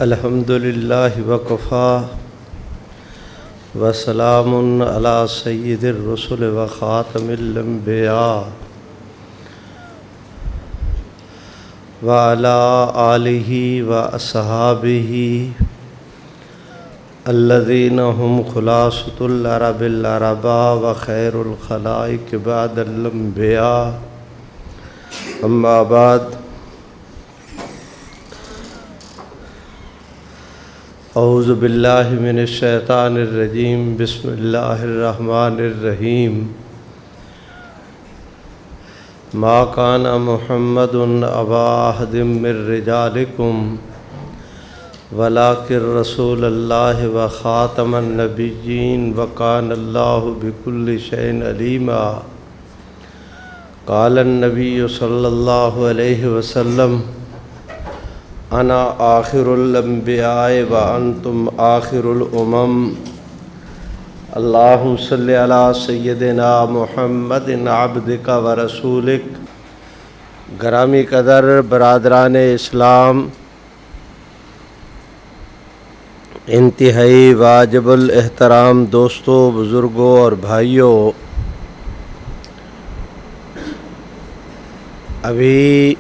الحمد للہ وکفیٰ وسلام علی سید الرسل وخاتم الانبیاء وعلی آلہ واصحابہ الذین هم خلاصۃ العرب العرباء وخیر الخلائق بعد الانبیاء اما بعد اعوذ باللہ من الشیطان الرجیم بسم اللہ الرحمن الرحیم ما کان محمد ابا احد من رجالکم ولکن رسول اللہ وخاتم النبیین وکان اللہ بکل شیء علیما قال النبی صلی اللہ علیہ وسلم انا آخر الانبیاء وانتم آخر الامم اللہم صلی علی سیدنا محمد عبدک ورسولک۔ گرامی قدر برادران اسلام، انتہائی واجب الاحترام دوستوں، بزرگوں اور بھائیوں، ابھی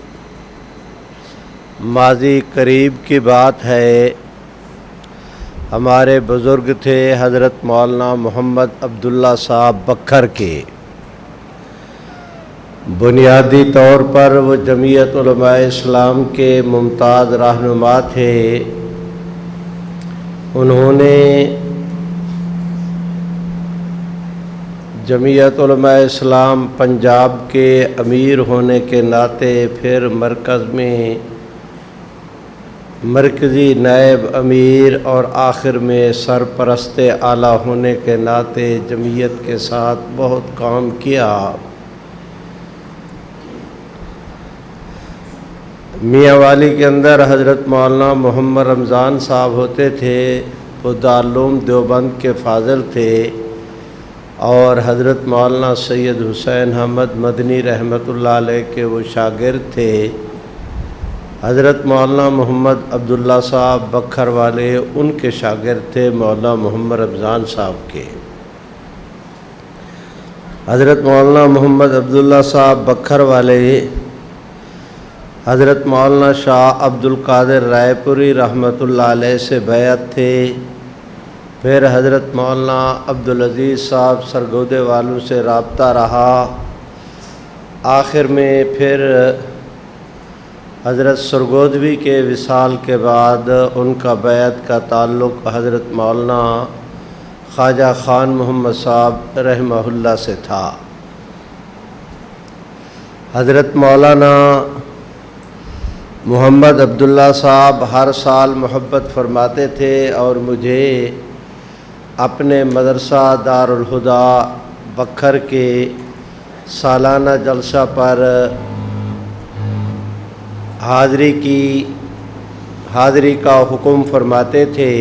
ماضی قریب کی بات ہے، ہمارے بزرگ تھے حضرت مولانا محمد عبداللہ صاحب بکھر کے۔ بنیادی طور پر وہ جمعیت علماء اسلام کے ممتاز رہنما تھے۔ انہوں نے جمعیت علماء اسلام پنجاب کے امیر ہونے کے ناطے پھر مرکز میں مرکزی نائب امیر اور آخر میں سرپرست اعلیٰ ہونے کے ناطے جمعیت کے ساتھ بہت کام کیا۔ میاں والی کے اندر حضرت مولانا محمد رمضان صاحب ہوتے تھے، وہ دارالعلوم دیوبند کے فاضل تھے، اور حضرت مولانا سید حسین احمد مدنی رحمۃ اللہ علیہ کے وہ شاگرد تھے۔ حضرت مولانا محمد عبداللہ صاحب بکھر والے ان کے شاگرد تھے مولانا محمد رمضان صاحب کے۔ حضرت مولانا محمد عبداللہ صاحب بکھر والے حضرت مولانا شاہ عبد القادر رائے پوری رحمۃ اللہ علیہ سے بیعت تھے۔ پھر حضرت مولانا عبدالعزیز صاحب سرگودے والوں سے رابطہ رہا۔ آخر میں پھر حضرت سرگودوی کے وصال کے بعد ان کا بیعت کا تعلق حضرت مولانا خواجہ خان محمد صاحب رحمہ اللہ سے تھا۔ حضرت مولانا محمد عبداللہ صاحب ہر سال محبت فرماتے تھے اور مجھے اپنے مدرسہ دارالہدیٰ بکھر کے سالانہ جلسہ پر حاضری کا حکم فرماتے تھے۔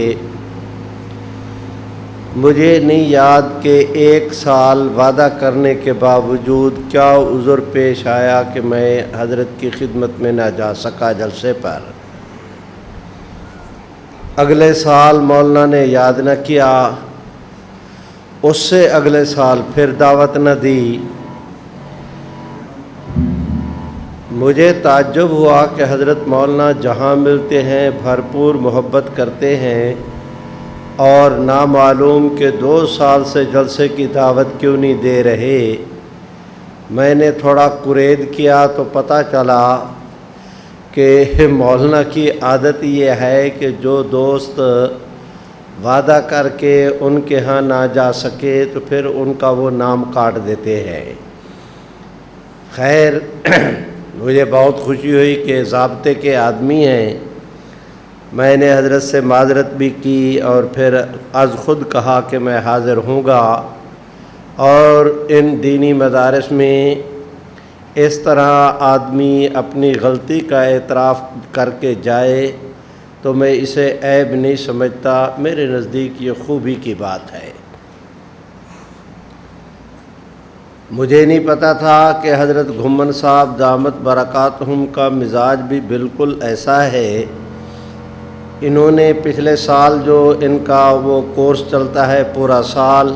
مجھے نہیں یاد کہ ایک سال وعدہ کرنے کے باوجود کیا عذر پیش آیا کہ میں حضرت کی خدمت میں نہ جا سکا جلسے پر۔ اگلے سال مولانا نے یاد نہ کیا، اس سے اگلے سال پھر دعوت نہ دی۔ مجھے تعجب ہوا کہ حضرت مولانا جہاں ملتے ہیں بھرپور محبت کرتے ہیں، اور نامعلوم کہ 2 سال سے جلسے کی دعوت کیوں نہیں دے رہے۔ میں نے تھوڑا قرید کیا تو پتہ چلا کہ مولانا کی عادت یہ ہے کہ جو دوست وعدہ کر کے ان کے ہاں نہ جا سکے تو پھر ان کا وہ نام کاٹ دیتے ہیں۔ خیر، مجھے بہت خوشی ہوئی کہ ضابطے کے آدمی ہیں۔ میں نے حضرت سے معذرت بھی کی اور پھر از خود کہا کہ میں حاضر ہوں گا، اور ان دینی مدارس میں اس طرح آدمی اپنی غلطی کا اعتراف کر کے جائے تو میں اسے عیب نہیں سمجھتا، میرے نزدیک یہ خوبی کی بات ہے۔ مجھے نہیں پتہ تھا کہ حضرت گھمن صاحب دامت برکاتہم کا مزاج بھی بالکل ایسا ہے انہوں نے پچھلے سال جو ان کا وہ کورس چلتا ہے پورا سال،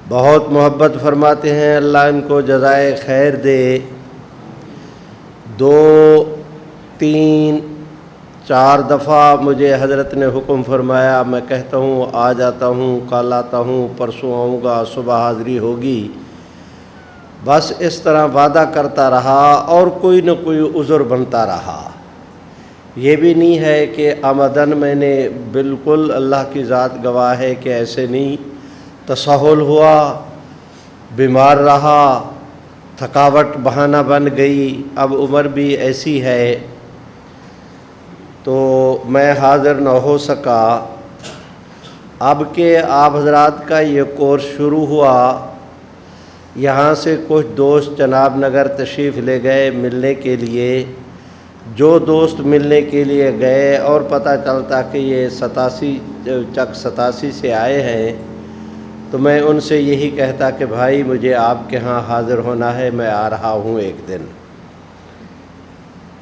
بہت محبت فرماتے ہیں، اللہ ان کو جزائے خیر دے۔ 2 3 4 دفعہ مجھے حضرت نے حکم فرمایا، میں کہتا ہوں آ جاتا ہوں، کل آتا ہوں، پرسوں آؤں گا، صبح حاضری ہوگی، بس اس طرح وعدہ کرتا رہا اور کوئی نہ کوئی عذر بنتا رہا۔ یہ بھی نہیں ہے کہ آمدن میں نے بالکل، اللہ کی ذات گواہ ہے کہ ایسے نہیں، تساہل ہوا، بیمار رہا، تھکاوٹ بہانہ بن گئی، اب عمر بھی ایسی ہے تو میں حاضر نہ ہو سکا۔ اب کہ آپ حضرات کا یہ کورس شروع ہوا، یہاں سے کچھ دوست جناب نگر تشریف لے گئے ملنے کے لیے۔ جو دوست ملنے کے لیے گئے اور پتہ چلتا کہ یہ 87 سے آئے ہیں، تو میں ان سے یہی کہتا کہ بھائی مجھے آپ کے ہاں حاضر ہونا ہے، میں آ رہا ہوں ایک دن۔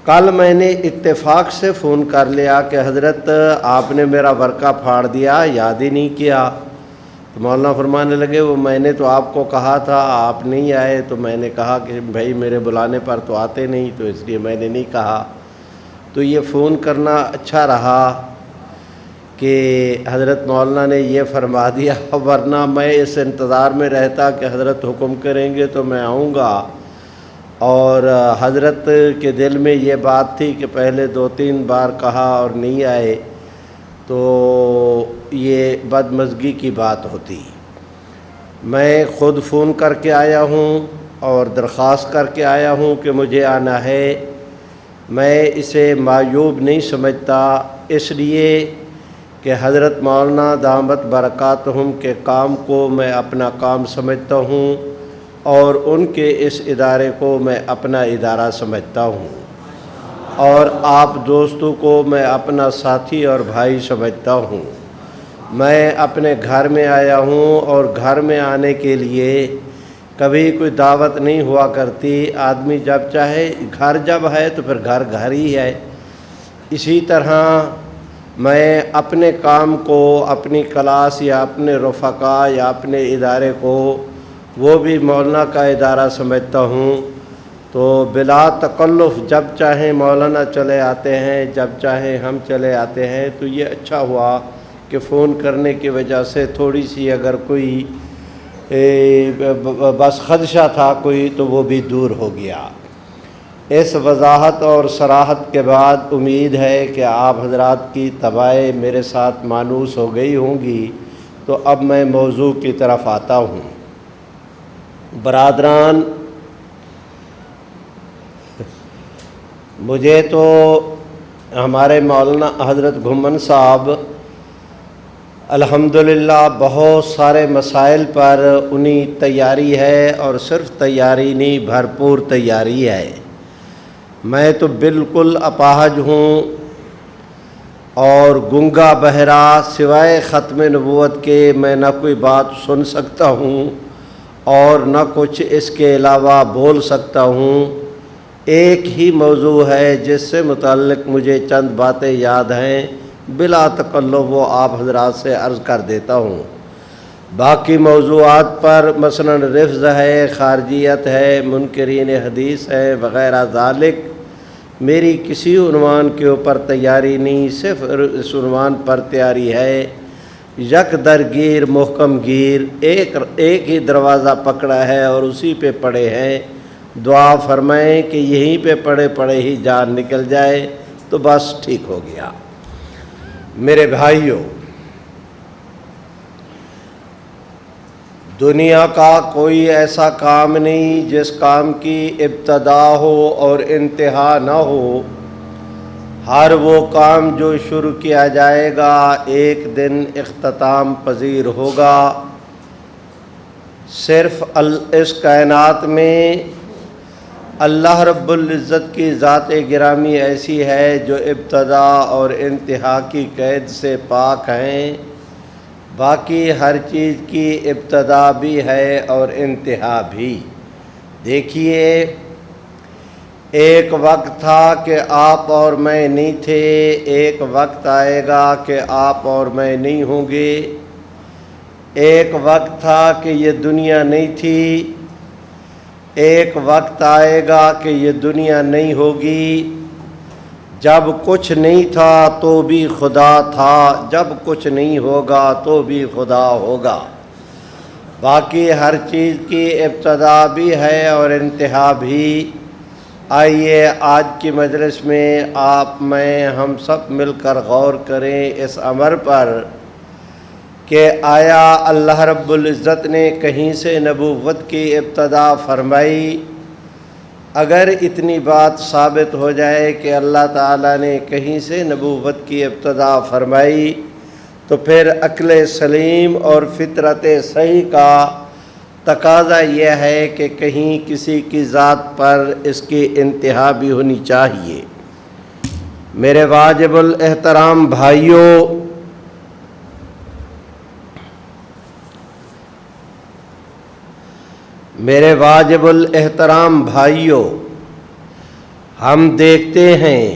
کل میں نے اتفاق سے فون کر لیا کہ حضرت آپ نے میرا ورقہ پھاڑ دیا، یاد ہی نہیں کیا۔ تو مولانا فرمانے لگے وہ میں نے تو آپ کو کہا تھا، آپ نہیں آئے، تو میں نے کہا کہ بھائی میرے بلانے پر تو آتے نہیں، تو اس لیے میں نے نہیں کہا۔ تو یہ فون کرنا اچھا رہا کہ حضرت مولانا نے یہ فرما دیا، ورنہ میں اس انتظار میں رہتا کہ حضرت حکم کریں گے تو میں آؤں گا۔ اور حضرت کے دل میں یہ بات تھی کہ پہلے 2-3 بار کہا اور نہیں آئے تو یہ بدمزگی کی بات ہوتی۔ میں خود فون کر کے آیا ہوں اور درخواست کر کے آیا ہوں کہ مجھے آنا ہے۔ میں اسے معیوب نہیں سمجھتا، اس لیے کہ حضرت مولانا دامت برکاتہم کے کام کو میں اپنا کام سمجھتا ہوں اور ان کے اس ادارے کو میں اپنا ادارہ سمجھتا ہوں، اور آپ دوستوں کو میں اپنا ساتھی اور بھائی سمجھتا ہوں۔ میں اپنے گھر میں آیا ہوں اور گھر میں آنے کے لیے کبھی کوئی دعوت نہیں ہوا کرتی۔ آدمی جب چاہے، گھر جب ہے تو پھر گھر گھر ہی ہے۔ اسی طرح میں اپنے کام کو، اپنی کلاس یا اپنے رفقا یا اپنے ادارے کو، وہ بھی مولانا کا ادارہ سمجھتا ہوں۔ تو بلا تکلف جب چاہیں مولانا چلے آتے ہیں، جب چاہیں ہم چلے آتے ہیں۔ تو یہ اچھا ہوا کہ فون کرنے کی وجہ سے تھوڑی سی اگر کوئی بس خدشہ تھا کوئی تو وہ بھی دور ہو گیا۔ اس وضاحت اور صراحت کے بعد امید ہے کہ آپ حضرات کی طبائع میرے ساتھ مانوس ہو گئی ہوں گی، تو اب میں موضوع کی طرف آتا ہوں۔ برادران، مجھے تو ہمارے مولانا حضرت گھمن صاحب الحمدللہ بہت سارے مسائل پر انہیں تیاری ہے، اور صرف تیاری نہیں، بھرپور تیاری ہے۔ میں تو بالکل اپاہج ہوں اور گنگا بہرا، سوائے ختم نبوت کے میں نہ کوئی بات سن سکتا ہوں اور نہ کچھ اس کے علاوہ بول سکتا ہوں۔ ایک ہی موضوع ہے جس سے متعلق مجھے چند باتیں یاد ہیں، بلا تکلف وہ آپ حضرات سے عرض کر دیتا ہوں۔ باقی موضوعات پر مثلا رفض ہے، خارجیت ہے، منکرین حدیث ہے وغیرہ ذالک، میری کسی عنوان کے اوپر تیاری نہیں، صرف اس عنوان پر تیاری ہے، یک درگیر محکم گیر، ایک ہی دروازہ پکڑا ہے اور اسی پہ پڑے ہیں۔ دعا فرمائیں کہ یہیں پہ پڑے پڑے ہی جان نکل جائے تو بس ٹھیک ہو گیا۔ میرے بھائیوں، دنیا کا کوئی ایسا کام نہیں جس کام کی ابتدا ہو اور انتہا نہ ہو۔ ہر وہ کام جو شروع کیا جائے گا ایک دن اختتام پذیر ہوگا۔ صرف اس کائنات میں اللہ رب العزت کی ذات گرامی ایسی ہے جو ابتدا اور انتہا کی قید سے پاک ہیں، باقی ہر چیز کی ابتدا بھی ہے اور انتہا بھی۔ دیکھیے، ایک وقت تھا کہ آپ اور میں نہیں تھے، ایک وقت آئے گا کہ آپ اور میں نہیں ہوں گے۔ ایک وقت تھا کہ یہ دنیا نہیں تھی، ایک وقت آئے گا کہ یہ دنیا نہیں ہوگی۔ جب کچھ نہیں تھا تو بھی خدا تھا، جب کچھ نہیں ہوگا تو بھی خدا ہوگا۔ باقی ہر چیز کی ابتدا بھی ہے اور انتہا بھی۔ آئیے آج کی مجلس میں آپ، میں، ہم سب مل کر غور کریں اس امر پر کہ آیا اللہ رب العزت نے کہیں سے نبوت کی ابتدا فرمائی؟ اگر اتنی بات ثابت ہو جائے کہ اللہ تعالیٰ نے کہیں سے نبوت کی ابتدا فرمائی تو پھر عقل سلیم اور فطرت صحیح کا تقاضا یہ ہے کہ کہیں کسی کی ذات پر اس کی انتہا بھی ہونی چاہیے۔ میرے واجب الاحترام بھائیوں، میرے واجب الاحترام بھائیوں، ہم دیکھتے ہیں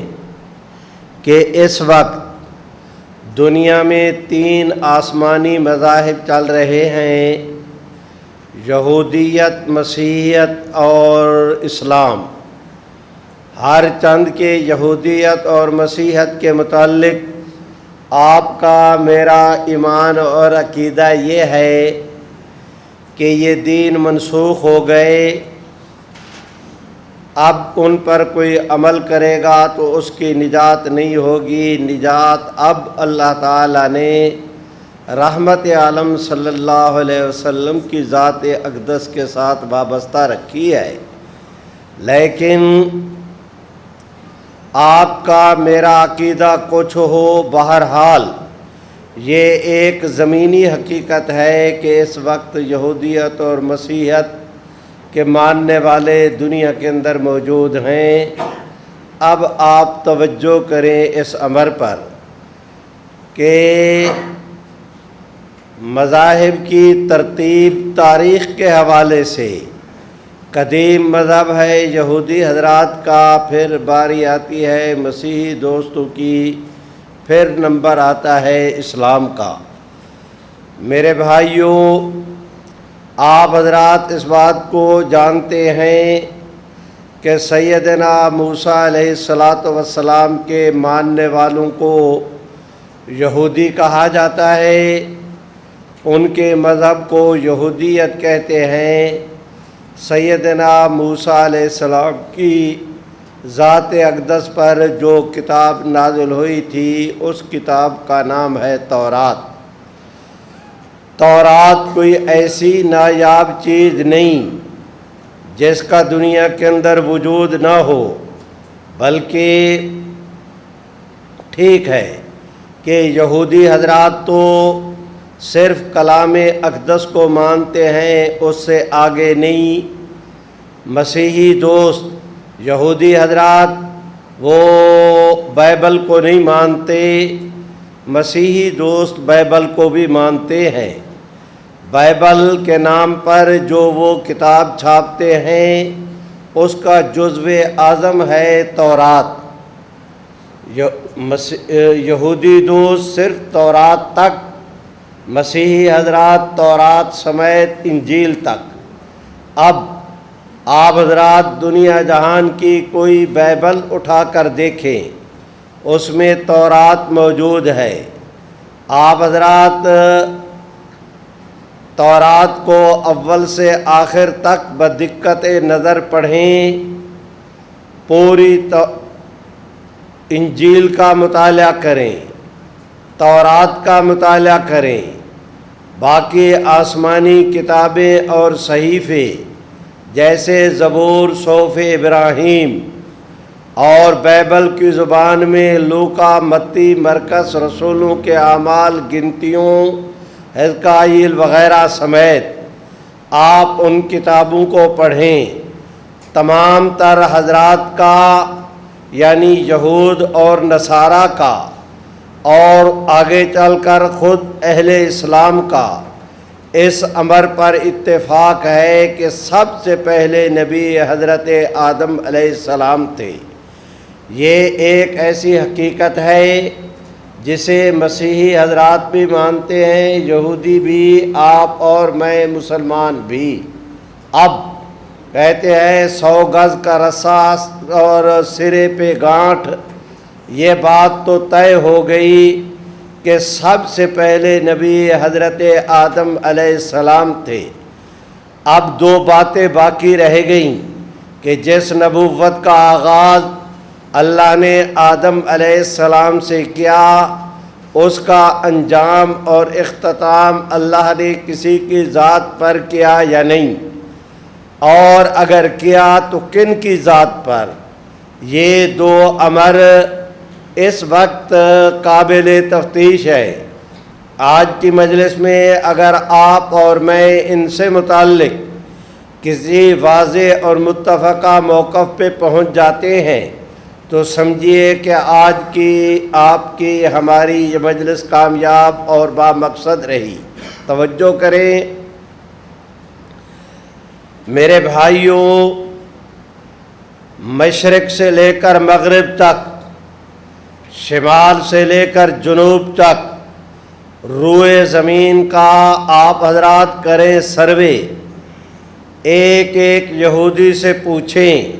کہ اس وقت دنیا میں 3 آسمانی مذاہب چل رہے ہیں، یہودیت، مسیحیت اور اسلام۔ ہر چند کے یہودیت اور مسیحیت کے متعلق آپ کا میرا ایمان اور عقیدہ یہ ہے کہ یہ دین منسوخ ہو گئے، اب ان پر کوئی عمل کرے گا تو اس کی نجات نہیں ہوگی۔ نجات اب اللہ تعالیٰ نے رحمت عالم صلی اللہ علیہ وسلم کی ذات اقدس کے ساتھ وابستہ رکھی ہے۔ لیکن آپ کا میرا عقیدہ کچھ ہو، بہرحال یہ ایک زمینی حقیقت ہے کہ اس وقت یہودیت اور مسیحیت کے ماننے والے دنیا کے اندر موجود ہیں۔ اب آپ توجہ کریں اس امر پر کہ مذاہب کی ترتیب تاریخ کے حوالے سے قدیم مذہب ہے یہودی حضرات کا، پھر باری آتی ہے مسیحی دوستوں کی، پھر نمبر آتا ہے اسلام کا۔ میرے بھائیوں، آپ حضرات اس بات کو جانتے ہیں کہ سیدنا موسیٰ علیہ السلام کے ماننے والوں کو یہودی کہا جاتا ہے، ان کے مذہب کو یہودیت کہتے ہیں۔ سیدنا موسیٰ علیہ السلام کی ذات اقدس پر جو کتاب نازل ہوئی تھی اس کتاب کا نام ہے تورات۔ تورات کوئی ایسی نایاب چیز نہیں جس کا دنیا کے اندر وجود نہ ہو، بلکہ ٹھیک ہے کہ یہودی حضرات تو صرف کلام اقدس کو مانتے ہیں، اس سے آگے نہیں۔ مسیحی دوست یہودی حضرات وہ بائبل کو نہیں مانتے، مسیحی دوست بائبل کو بھی مانتے ہیں۔ بائبل کے نام پر جو وہ کتاب چھاپتے ہیں اس کا جزو اعظم ہے تورات۔ یہودی دوست صرف تورات تک، مسیحی حضرات تورات سمیت انجیل تک۔ اب آپ حضرات دنیا جہان کی کوئی بائبل اٹھا کر دیکھیں، اس میں تورات موجود ہے۔ آپ حضرات تورات کو اول سے آخر تک بدقت نظر پڑھیں، پوری انجیل کا مطالعہ کریں، تورات کا مطالعہ کریں، باقی آسمانی کتابیں اور صحیفے جیسے زبور، صحف ابراہیم اور بائبل کی زبان میں لوکا، متی، مرکز، رسولوں کے اعمال، گنتیوں، حزقائیل وغیرہ سمیت آپ ان کتابوں کو پڑھیں۔ تمام تر حضرات کا یعنی یہود اور نصارہ کا اور آگے چل کر خود اہل اسلام کا اس امر پر اتفاق ہے کہ سب سے پہلے نبی حضرت آدم علیہ السلام تھے۔ یہ ایک ایسی حقیقت ہے جسے مسیحی حضرات بھی مانتے ہیں، یہودی بھی، آپ اور میں مسلمان بھی۔ اب کہتے ہیں 100 گز کا رسا اور سرے پہ گانٹھ، یہ بات تو طے ہو گئی کہ سب سے پہلے نبی حضرت آدم علیہ السلام تھے۔ اب 2 باتیں باقی رہ گئیں کہ جس نبوت کا آغاز اللہ نے آدم علیہ السلام سے کیا، اس کا انجام اور اختتام اللہ نے کسی کی ذات پر کیا یا نہیں، اور اگر کیا تو کن کی ذات پر؟ یہ 2 امر اس وقت قابل تفتیش ہے۔ آج کی مجلس میں اگر آپ اور میں ان سے متعلق کسی واضح اور متفقہ موقف پہ پہنچ جاتے ہیں تو سمجھیے کہ آج کی آپ کی ہماری یہ مجلس کامیاب اور بامقصد رہی۔ توجہ کریں میرے بھائیوں، مشرق سے لے کر مغرب تک، شمال سے لے کر جنوب تک روئے زمین کا آپ حضرات کریں سروے، ایک ایک یہودی سے پوچھیں،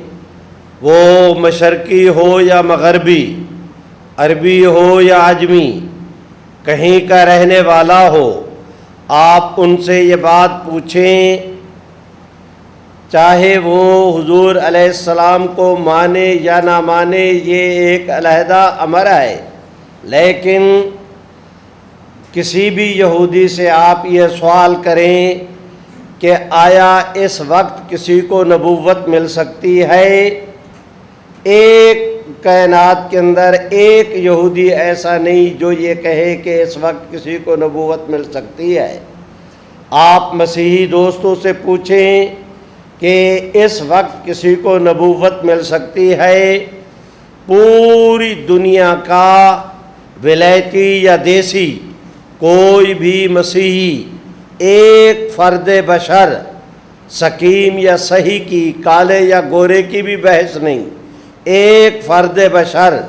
وہ مشرقی ہو یا مغربی، عربی ہو یا عجمی، کہیں کا رہنے والا ہو، آپ ان سے یہ بات پوچھیں، چاہے وہ حضور علیہ السلام کو مانے یا نہ مانے، یہ ایک علیحدہ امر ہے، لیکن کسی بھی یہودی سے آپ یہ سوال کریں کہ آیا اس وقت کسی کو نبوت مل سکتی ہے؟ ایک کائنات کے اندر ایک یہودی ایسا نہیں جو یہ کہے کہ اس وقت کسی کو نبوت مل سکتی ہے۔ آپ مسیحی دوستوں سے پوچھیں کہ اس وقت کسی کو نبوت مل سکتی ہے؟ پوری دنیا کا ولایتی یا دیسی کوئی بھی مسیحی ایک فرد بشر سقیم یا صحیح کی، کالے یا گورے کی بھی بحث نہیں، ایک فرد بشر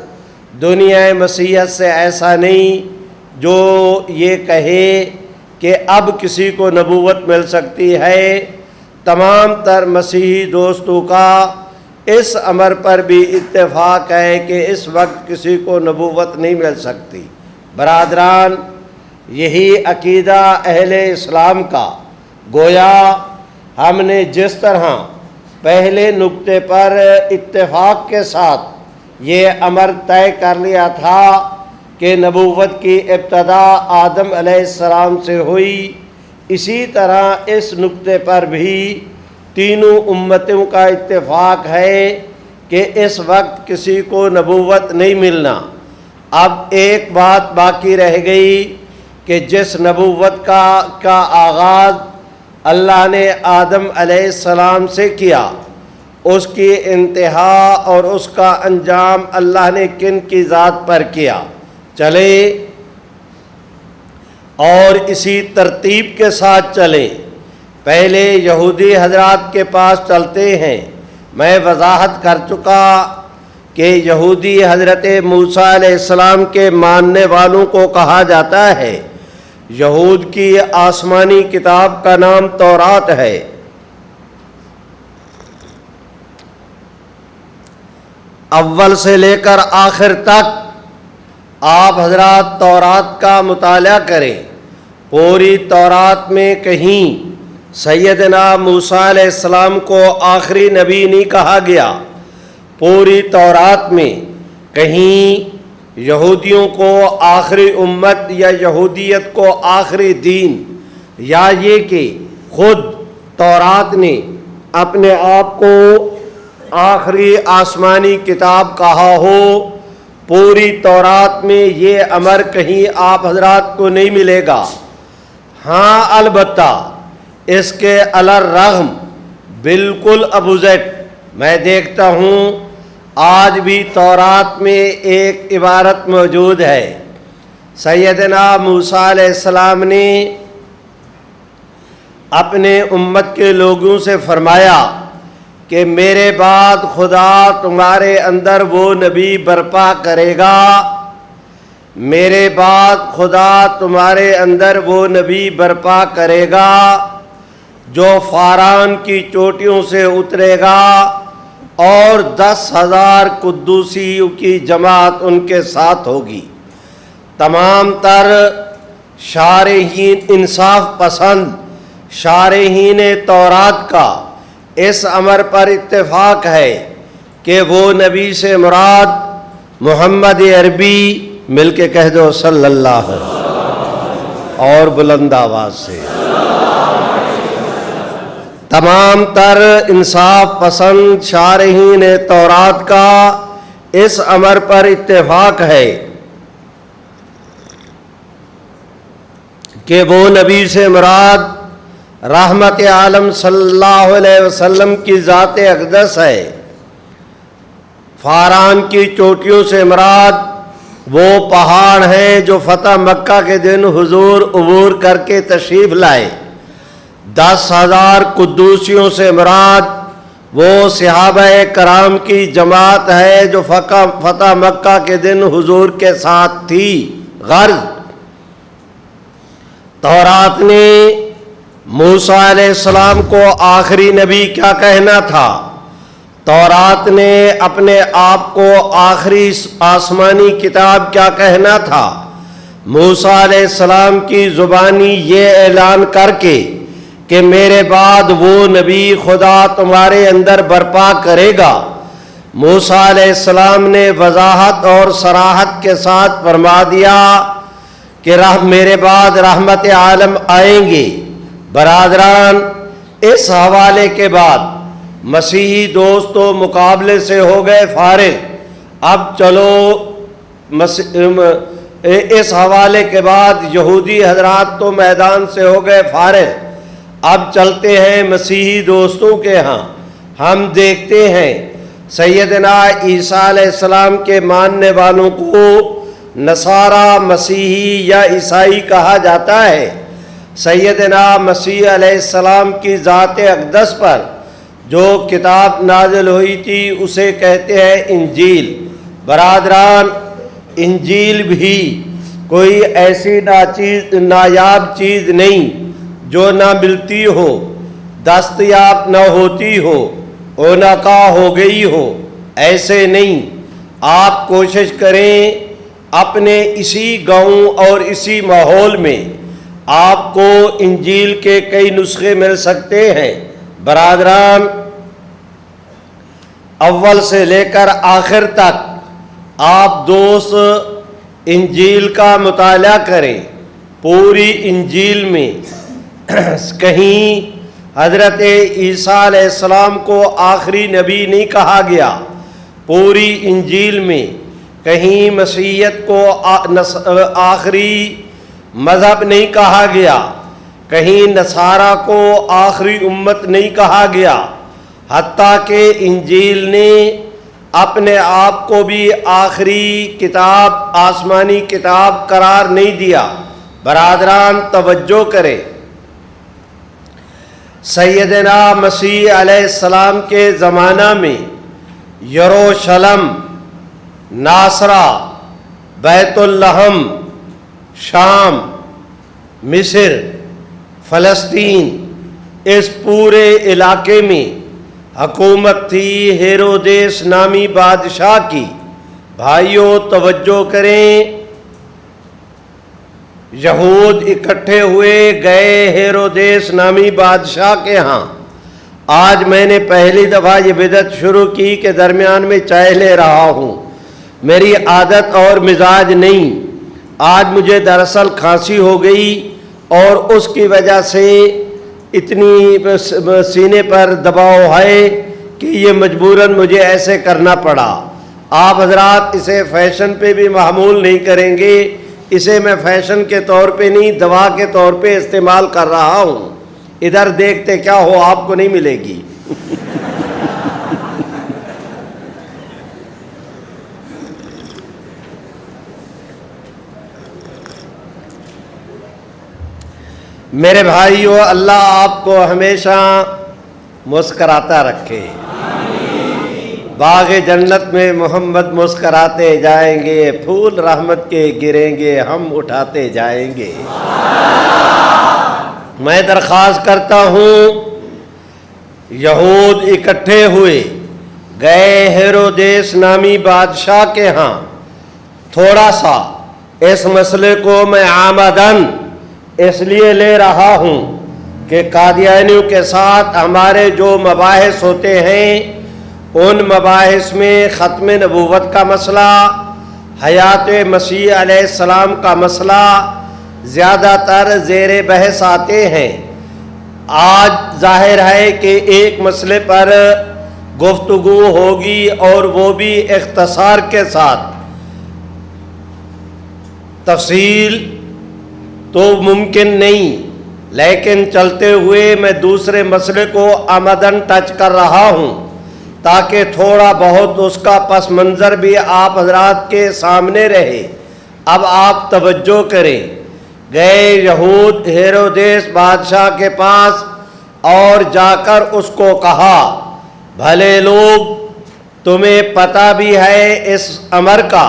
دنیا مسیحیت سے ایسا نہیں جو یہ کہے کہ اب کسی کو نبوت مل سکتی ہے۔ تمام تر مسیحی دوستوں کا اس امر پر بھی اتفاق ہے کہ اس وقت کسی کو نبوت نہیں مل سکتی۔ برادران، یہی عقیدہ اہل اسلام کا، گویا ہم نے جس طرح پہلے نقطے پر اتفاق کے ساتھ یہ امر طے کر لیا تھا کہ نبوت کی ابتدا آدم علیہ السلام سے ہوئی، اسی طرح اس نقطے پر بھی تینوں امتوں کا اتفاق ہے کہ اس وقت کسی کو نبوت نہیں ملنا۔ اب ایک بات باقی رہ گئی کہ جس نبوت کا آغاز اللہ نے آدم علیہ السلام سے کیا، اس کی انتہا اور اس کا انجام اللہ نے کن کی ذات پر کیا؟ چلے اور اسی ترتیب کے ساتھ چلیں۔ پہلے یہودی حضرات کے پاس چلتے ہیں۔ میں وضاحت کر چکا کہ یہودی حضرت موسیٰ علیہ السلام کے ماننے والوں کو کہا جاتا ہے۔ یہود کی آسمانی کتاب کا نام تورات ہے۔ اول سے لے کر آخر تک آپ حضرات تورات کا مطالعہ کریں۔ پوری تورات میں کہیں سیدنا موسیٰ علیہ السلام کو آخری نبی نہیں کہا گیا۔ پوری تورات میں کہیں یہودیوں کو آخری امت یا یہودیت کو آخری دین، یا یہ کہ خود تورات نے اپنے آپ کو آخری آسمانی کتاب کہا ہو، پوری تورات میں یہ امر کہیں آپ حضرات کو نہیں ملے گا۔ ہاں البتہ اس کے الرغم بالکل اپوزٹ میں دیکھتا ہوں آج بھی تورات میں ایک عبارت موجود ہے۔ سیدنا موسیٰ علیہ السلام نے اپنے امت کے لوگوں سے فرمایا کہ میرے بعد خدا تمہارے اندر وہ نبی برپا کرے گا، میرے بعد خدا تمہارے اندر وہ نبی برپا کرے گا جو فاران کی چوٹیوں سے اترے گا اور 10,000 قدوسیوں کی جماعت ان کے ساتھ ہوگی۔ تمام تر شارحین انصاف پسند شارحین تورات کا اس امر پر اتفاق ہے کہ وہ نبی سے مراد محمد عربی، مل کے کہہ دو صلی اللہ علیہ وسلم اور بلند آواز سے۔ تمام تر انصاف پسند شارحین تورات کا اس امر پر اتفاق ہے کہ وہ نبی سے مراد رحمت عالم صلی اللہ علیہ وسلم کی ذات اقدس ہے۔ فاران کی چوٹیوں سے مراد وہ پہاڑ ہیں جو فتح مکہ کے دن حضور عبور کر کے تشریف لائے۔ 10,000 قدوسیوں سے مراد وہ صحابہ کرام کی جماعت ہے جو فتح مکہ کے دن حضور کے ساتھ تھی۔ غرض تورات نے موسیٰ علیہ السلام کو آخری نبی کیا کہنا تھا؟ تورات نے اپنے آپ کو آخری آسمانی کتاب کیا کہنا تھا؟ موسیٰ علیہ السلام کی زبانی یہ اعلان کر کے کہ میرے بعد وہ نبی خدا تمہارے اندر برپا کرے گا، موسیٰ علیہ السلام نے وضاحت اور صراحت کے ساتھ فرما دیا کہ میرے بعد رحمت عالم آئیں گے۔ برادران، اس حوالے کے بعد مسیحی دوست تو مقابلے سے ہو گئے فارغ، اب چلو اس حوالے کے بعد یہودی حضرات تو میدان سے ہو گئے فارغ، اب چلتے ہیں مسیحی دوستوں کے ہاں۔ ہم دیکھتے ہیں سیدنا عیسیٰ علیہ السلام کے ماننے والوں کو نصارہ، مسیحی یا عیسائی کہا جاتا ہے۔ سیدنا مسیح علیہ السلام کی ذات اقدس پر جو کتاب نازل ہوئی تھی اسے کہتے ہیں انجیل۔ برادران، انجیل بھی کوئی ایسی نایاب چیز نہیں جو نہ ملتی ہو، دستیاب نہ ہوتی ہو، اونقا ہو گئی ہو، ایسے نہیں۔ آپ کوشش کریں اپنے اسی گاؤں اور اسی ماحول میں آپ کو انجیل کے کئی نسخے مل سکتے ہیں۔ برادران، اول سے لے کر آخر تک آپ دوست انجیل کا مطالعہ کریں۔ پوری انجیل میں کہیں حضرت عیسیٰ علیہ السلام کو آخری نبی نہیں کہا گیا، پوری انجیل میں کہیں مسیحیت کو آخری مذہب نہیں کہا گیا، کہیں نصارہ کو آخری امت نہیں کہا گیا، حتیٰ کہ انجیل نے اپنے آپ کو بھی آخری کتاب، آسمانی کتاب قرار نہیں دیا۔ برادران توجہ کریں، سیدنا مسیح علیہ السلام کے زمانہ میں یروشلم، ناصرہ، بیت اللحم، شام، مصر، فلسطین، اس پورے علاقے میں حکومت تھی ہیرودیس نامی بادشاہ کی۔ بھائیوں توجہ کریں، یہود اکٹھے ہوئے گئے ہیرودیس نامی بادشاہ کے ہاں۔ آج میں نے پہلی دفعہ یہ بدعت شروع کی کہ درمیان میں چائے لے رہا ہوں، میری عادت اور مزاج نہیں۔ آج مجھے دراصل کھانسی ہو گئی اور اس کی وجہ سے اتنی سینے پر دباؤ ہے کہ یہ مجبوراً مجھے ایسے کرنا پڑا۔ آپ حضرات اسے فیشن پہ بھی محمول نہیں کریں گے، اسے میں فیشن کے طور پہ نہیں، دوا کے طور پہ استعمال کر رہا ہوں۔ ادھر دیکھتے کیا ہو، آپ کو نہیں ملے گی۔ میرے بھائیوں، اللہ آپ کو ہمیشہ مسکراتا رکھے۔ باغ جنت میں محمد مسکراتے جائیں گے، پھول رحمت کے گریں گے، ہم اٹھاتے جائیں گے۔ میں درخواست کرتا ہوں، یہود اکٹھے ہوئے، گئے ہیرودیس نامی بادشاہ کے ہاں۔ تھوڑا سا اس مسئلے کو میں آمدن اس لیے لے رہا ہوں کہ قادیانیوں کے ساتھ ہمارے جو مباحث ہوتے ہیں، ان مباحث میں ختم نبوت کا مسئلہ، حیات مسیح علیہ السلام کا مسئلہ زیادہ تر زیر بحث آتے ہیں۔ آج ظاہر ہے کہ ایک مسئلے پر گفتگو ہوگی، اور وہ بھی اختصار کے ساتھ۔ تفصیل تو ممکن نہیں، لیکن چلتے ہوئے میں دوسرے مسئلے کو آمدن ٹچ کر رہا ہوں تاکہ تھوڑا بہت اس کا پس منظر بھی آپ حضرات کے سامنے رہے۔ اب آپ توجہ کریں۔ گئے یہود ہیرودیس بادشاہ کے پاس اور جا کر اس کو کہا، بھلے لوگ، تمہیں پتہ بھی ہے اس امر کا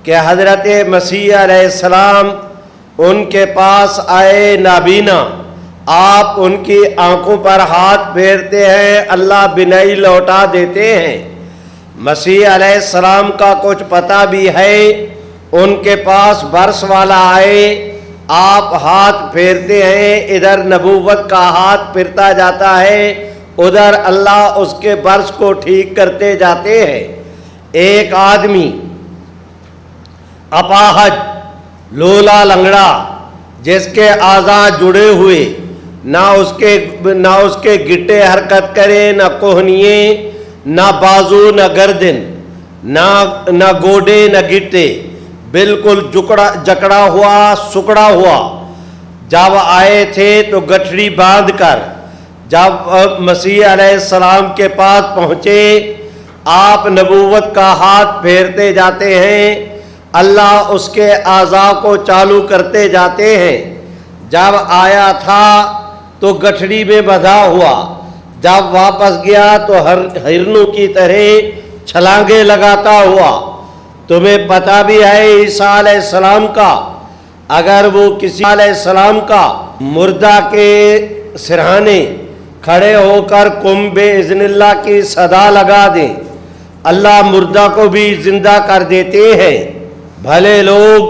کہ حضرت مسیح علیہ السلام ان کے پاس آئے نابینا، آپ ان کی آنکھوں پر ہاتھ پھیرتے ہیں، اللہ بینائی لوٹا دیتے ہیں۔ مسیح علیہ السلام کا کچھ پتہ بھی ہے، ان کے پاس برس والا آئے، آپ ہاتھ پھیرتے ہیں، ادھر نبوت کا ہاتھ پھرتا جاتا ہے، ادھر اللہ اس کے برس کو ٹھیک کرتے جاتے ہیں۔ ایک آدمی اپاہج، لولا لنگڑا، جس کے اعضاء جڑے ہوئے، نہ اس کے گٹے حرکت کریں، نہ کوہنیے، نہ بازو، نہ گردن، نہ گوڑے، نہ گٹے، بالکل جکڑا ہوا، سکڑا ہوا۔ جب آئے تھے تو گٹھڑی باندھ کر جب مسیح علیہ السلام کے پاس پہنچے، آپ نبوت کا ہاتھ پھیرتے جاتے ہیں، اللہ اس کے اعضاء کو چالو کرتے جاتے ہیں۔ جب آیا تھا تو گٹھڑی میں بندھا ہوا، جب واپس گیا تو ہرنوں کی طرح چھلانگیں لگاتا ہوا۔ تمہیں پتہ بھی ہے عیسیٰ علیہ السلام کا، اگر وہ کسی علیہ السلام کا مردہ کے سرہانے کھڑے ہو کر قم باذن اللہ کی صدا لگا دیں، اللہ مردہ کو بھی زندہ کر دیتے ہیں۔ بھلے لوگ،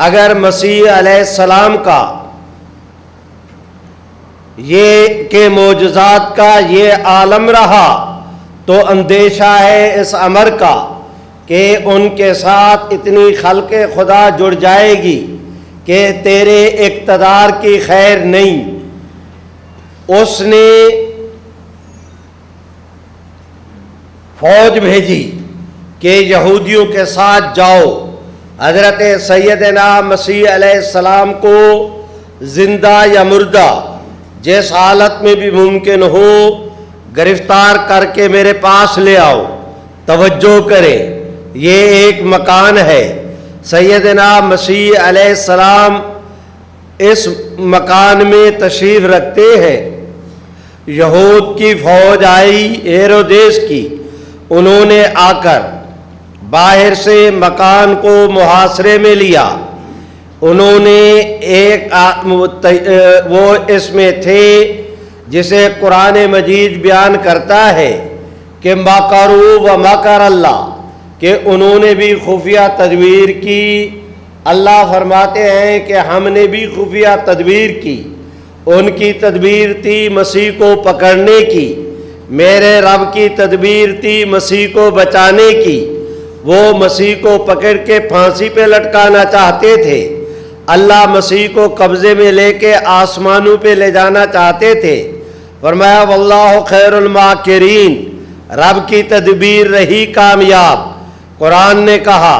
اگر مسیح علیہ السلام کا یہ کہ معجزات کا یہ عالم رہا، تو اندیشہ ہے اس امر کا کہ ان کے ساتھ اتنی خلق خدا جڑ جائے گی کہ تیرے اقتدار کی خیر نہیں۔ اس نے فوج بھیجی کہ یہودیوں کے ساتھ جاؤ، حضرت سیدنا مسیح علیہ السلام کو زندہ یا مردہ جس حالت میں بھی ممکن ہو گرفتار کر کے میرے پاس لے آؤ۔ توجہ کریں، یہ ایک مکان ہے، سیدنا مسیح علیہ السلام اس مکان میں تشریف رکھتے ہیں۔ یہود کی فوج آئی، ہیرودیس کی، انہوں نے آ کر باہر سے مکان کو محاصرے میں لیا۔ انہوں نے وہ اس میں تھے جسے قرآن مجید بیان کرتا ہے کہ مکروا و مکر اللہ، کہ انہوں نے بھی خفیہ تدبیر کی۔ اللہ فرماتے ہیں کہ ہم نے بھی خفیہ تدبیر کی۔ ان کی تدبیر تھی مسیح کو پکڑنے کی، میرے رب کی تدبیر تھی مسیح کو بچانے کی۔ وہ مسیح کو پکڑ کے پھانسی پہ لٹکانا چاہتے تھے، اللہ مسیح کو قبضے میں لے کے آسمانوں پہ لے جانا چاہتے تھے۔ فرمایا واللہ خیر الماکرین، رب کی تدبیر رہی کامیاب۔ قرآن نے کہا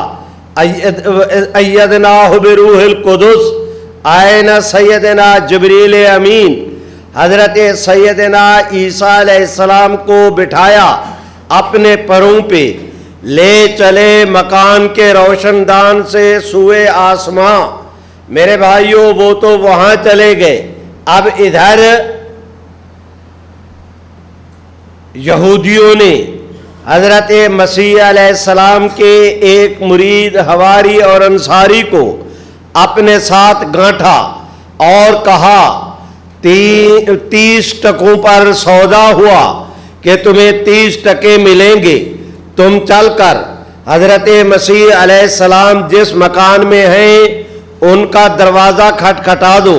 ایدناہ بروح القدس، آئے نا سیدنا جبریل امین، حضرت سیدنا عیسیٰ علیہ السلام کو بٹھایا اپنے پروں پہ، لے چلے مکان کے روشن دان سے سوئے آسماں۔ میرے بھائیوں، وہ تو وہاں چلے گئے اب ادھر یہودیوں نے حضرت مسیح علیہ السلام کے ایک مرید حواری اور انصاری کو اپنے ساتھ گانٹھا اور کہا 30 ٹکوں پر سودا ہوا کہ تمہیں 30 ٹکے ملیں گے، تم چل کر حضرت مسیح علیہ السلام جس مکان میں ہیں ان کا دروازہ کھٹکھٹا دو،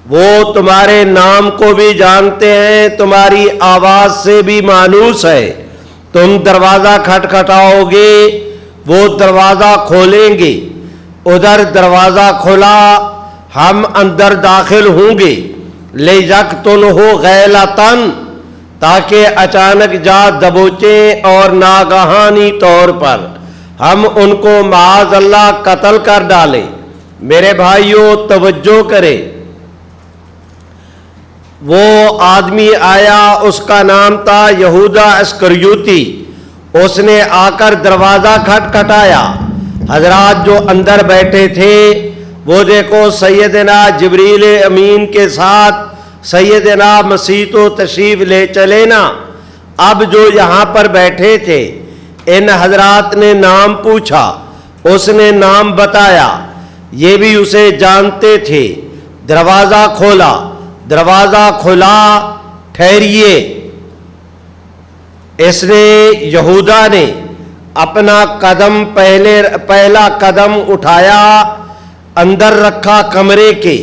وہ تمہارے نام کو بھی جانتے ہیں، تمہاری آواز سے بھی مانوس ہے، تم دروازہ کھٹکھٹاؤ گے وہ دروازہ کھولیں گے، ادھر دروازہ کھلا، ہم اندر داخل ہوں گے، لِيَقْتُلْهُ غَيْلَةً تاکہ اچانک جا دبوچیں اور ناگہانی طور پر ہم ان کو معاذ اللہ قتل کر ڈالیں۔ میرے بھائیوں توجہ کرے، وہ آدمی آیا، اس کا نام تھا یہودا اسکریوتی، اس نے آ کر دروازہ کھٹکھٹایا۔ حضرات جو اندر بیٹھے تھے وہ دیکھو سیدنا جبریل امین کے ساتھ سیدنا مسیح تو تشریف لے چلے نا۔ اب جو یہاں پر بیٹھے تھے ان حضرات نے نام پوچھا، اس نے نام بتایا، یہ بھی اسے جانتے تھے۔ دروازہ کھولا، دروازہ کھلا، ٹھہریے۔ اس نے یہودا نے اپنا قدم پہلا قدم اٹھایا، اندر رکھا کمرے کے،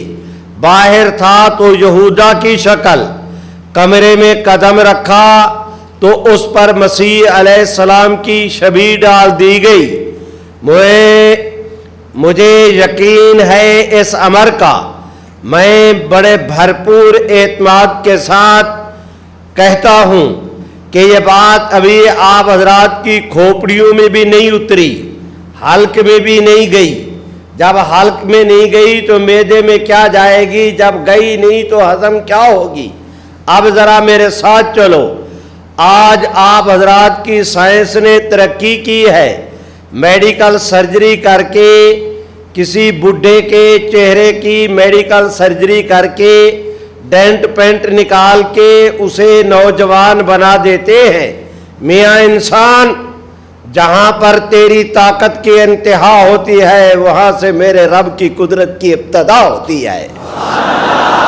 باہر تھا تو یہودا کی شکل، کمرے میں قدم رکھا تو اس پر مسیح علیہ السلام کی شبیہ ڈال دی گئی۔ مجھے یقین ہے اس امر کا، میں بڑے بھرپور اعتماد کے ساتھ کہتا ہوں کہ یہ بات ابھی آپ حضرات کی کھوپڑیوں میں بھی نہیں اتری، حلق میں بھی نہیں گئی۔ جب حلق میں نہیں گئی تو معدے میں کیا جائے گی، جب گئی نہیں تو ہضم کیا ہوگی۔ اب ذرا میرے ساتھ چلو، آج آپ حضرات کی سائنس نے ترقی کی ہے، میڈیکل سرجری کر کے کسی بڈھے کے چہرے کی میڈیکل سرجری کر کے ڈینٹ پینٹ نکال کے اسے نوجوان بنا دیتے ہیں۔ میاں انسان، جہاں پر تیری طاقت کی انتہا ہوتی ہے وہاں سے میرے رب کی قدرت کی ابتدا ہوتی ہے۔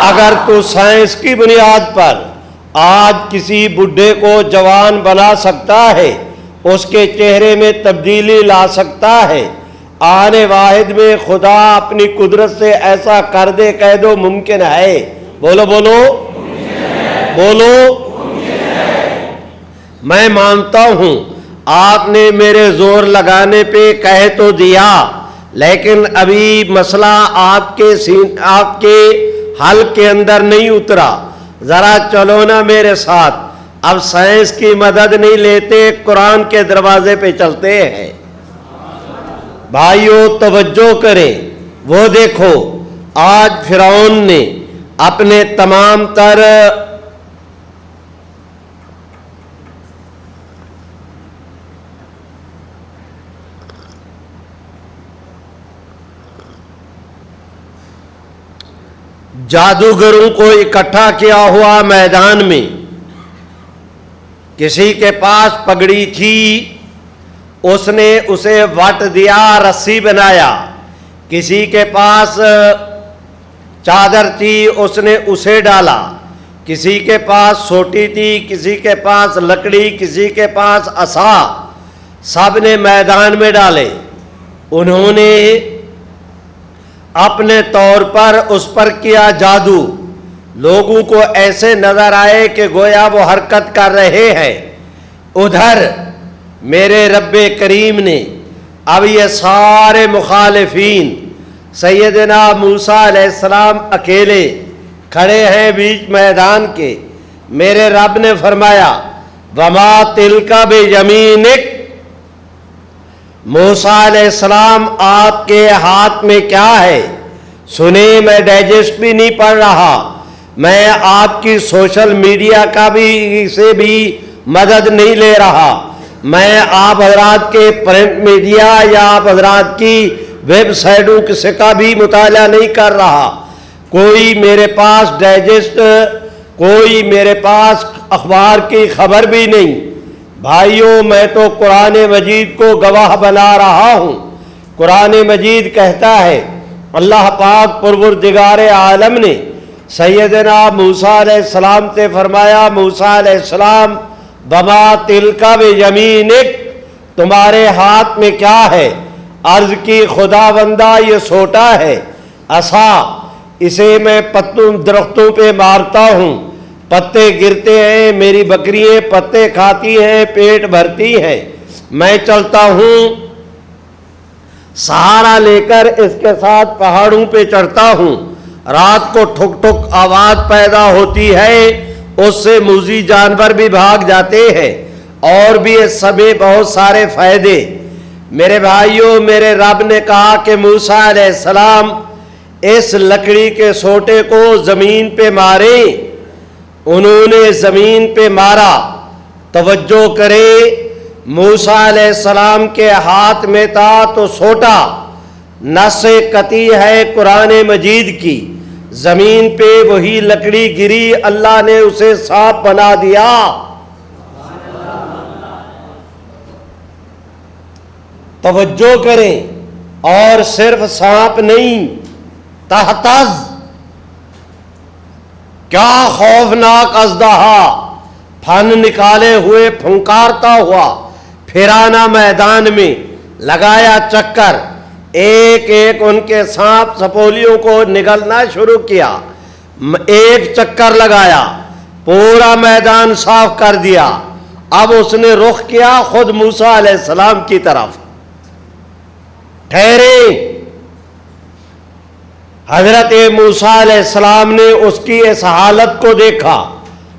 اگر تو سائنس کی بنیاد پر آج کسی بڈھے کو جوان بنا سکتا ہے، اس کے چہرے میں تبدیلی لا سکتا ہے، آنے واحد میں خدا اپنی قدرت سے ایسا کر دے، کہہ دو ممکن ہے۔ بولو بولو بولو، میں مانتا ہوں آپ نے میرے زور لگانے پہ کہہ تو دیا، لیکن ابھی مسئلہ آپ کے حل کے اندر نہیں اترا۔ ذرا چلو نا میرے ساتھ، اب سائنس کی مدد نہیں لیتے، قرآن کے دروازے پہ چلتے ہیں۔ بھائیوں توجہ کریں، وہ دیکھو آج فرعون نے اپنے تمام تر جادوگروں کو اکٹھا کیا ہوا میدان میں، کسی کے پاس پگڑی تھی، اس نے اسے وٹ دیا، رسی بنایا، کسی کے پاس چادر تھی، اس نے اسے ڈالا، کسی کے پاس سوٹی تھی، کسی کے پاس لکڑی، کسی کے پاس عصا، سب نے میدان میں ڈالے۔ انہوں نے اپنے طور پر اس پر کیا جادو، لوگوں کو ایسے نظر آئے کہ گویا وہ حرکت کر رہے ہیں۔ ادھر میرے رب کریم نے اب یہ سارے مخالفین، سیدنا موسیٰ علیہ السلام اکیلے کھڑے ہیں بیچ میدان کے، میرے رب نے فرمایا وما تلک بیمینک، موسیٰ علیہ السلام آپ کے ہاتھ میں کیا ہے؟ سنیں، میں ڈائجسٹ بھی نہیں پڑھ رہا، میں آپ کی سوشل میڈیا کا بھی سے بھی مدد نہیں لے رہا، میں آپ حضرات کے پرنٹ میڈیا یا آپ حضرات کی ویب سائٹوں کا بھی مطالعہ نہیں کر رہا، کوئی میرے پاس ڈائجسٹ، کوئی میرے پاس اخبار کی خبر بھی نہیں۔ بھائیوں، میں تو قرآن مجید کو گواہ بنا رہا ہوں۔ قرآن مجید کہتا ہے، اللہ پاک پروردگار عالم نے سیدنا موسیٰ علیہ السلام سے فرمایا، موسیٰ علیہ السلام بما تلک بیمینک، تمہارے ہاتھ میں کیا ہے؟ عرض کی خدا بندہ یہ سوٹا ہے، عصا، اسے میں پتوں درختوں پہ مارتا ہوں، پتے گرتے ہیں، میری بکریاں پتے کھاتی ہیں، پیٹ بھرتی ہیں، میں چلتا ہوں سہارا لے کر اس کے ساتھ پہاڑوں پہ چڑھتا ہوں، رات کو ٹھک ٹھک آواز پیدا ہوتی ہے، اس سے موذی جانور بھی بھاگ جاتے ہیں، اور بھی اس سبھی بہت سارے فائدے۔ میرے بھائیوں، میرے رب نے کہا کہ موسیٰ علیہ السلام اس لکڑی کے سوٹے کو زمین پہ ماریں۔ انہوں نے زمین پہ مارا۔ توجہ کرے، موسیٰ علیہ السلام کے ہاتھ میں تھا تو سوٹا، نص قطعی ہے قرآن مجید کی، زمین پہ وہی لکڑی گری، اللہ نے اسے سانپ بنا دیا۔ توجہ کریں، اور صرف سانپ نہیں، تہتز، کیا خوفناک اژدہا، پھن نکالے ہوئے پھنکارتا ہوا پھرانا میدان میں، لگایا چکر، ایک ایک ان کے سانپ سپولیوں کو نگلنا شروع کیا، ایک چکر لگایا، پورا میدان صاف کر دیا۔ اب اس نے رخ کیا خود موسیٰ علیہ السلام کی طرف۔ ٹھہرے، حضرت موسیٰ علیہ السلام نے اس کی اس حالت کو دیکھا،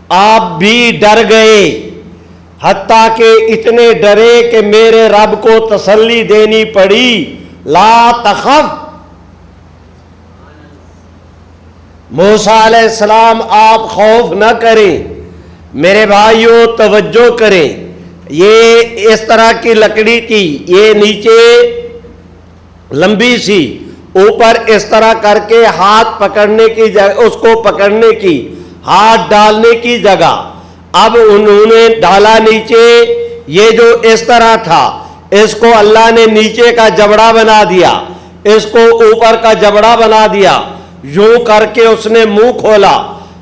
آپ بھی ڈر گئے، حتیٰ کہ اتنے ڈرے کہ میرے رب کو تسلی دینی پڑی، لا تخف۔ موسیٰ علیہ السلام آپ خوف نہ کریں۔ میرے بھائیوں توجہ کریں، یہ اس طرح کی لکڑی تھی، یہ نیچے لمبی سی، اوپر اس طرح کر کے ہاتھ پکڑنے کی جگہ، اس کو پکڑنے کی، ہاتھ ڈالنے کی جگہ، اب انہوں نے ڈالا نیچے، یہ جو اس طرح تھا اس کو اللہ نے نیچے کا جبڑا بنا دیا، اس کو اوپر کا جبڑا بنا دیا، یوں کر کے اس نے منہ کھولا،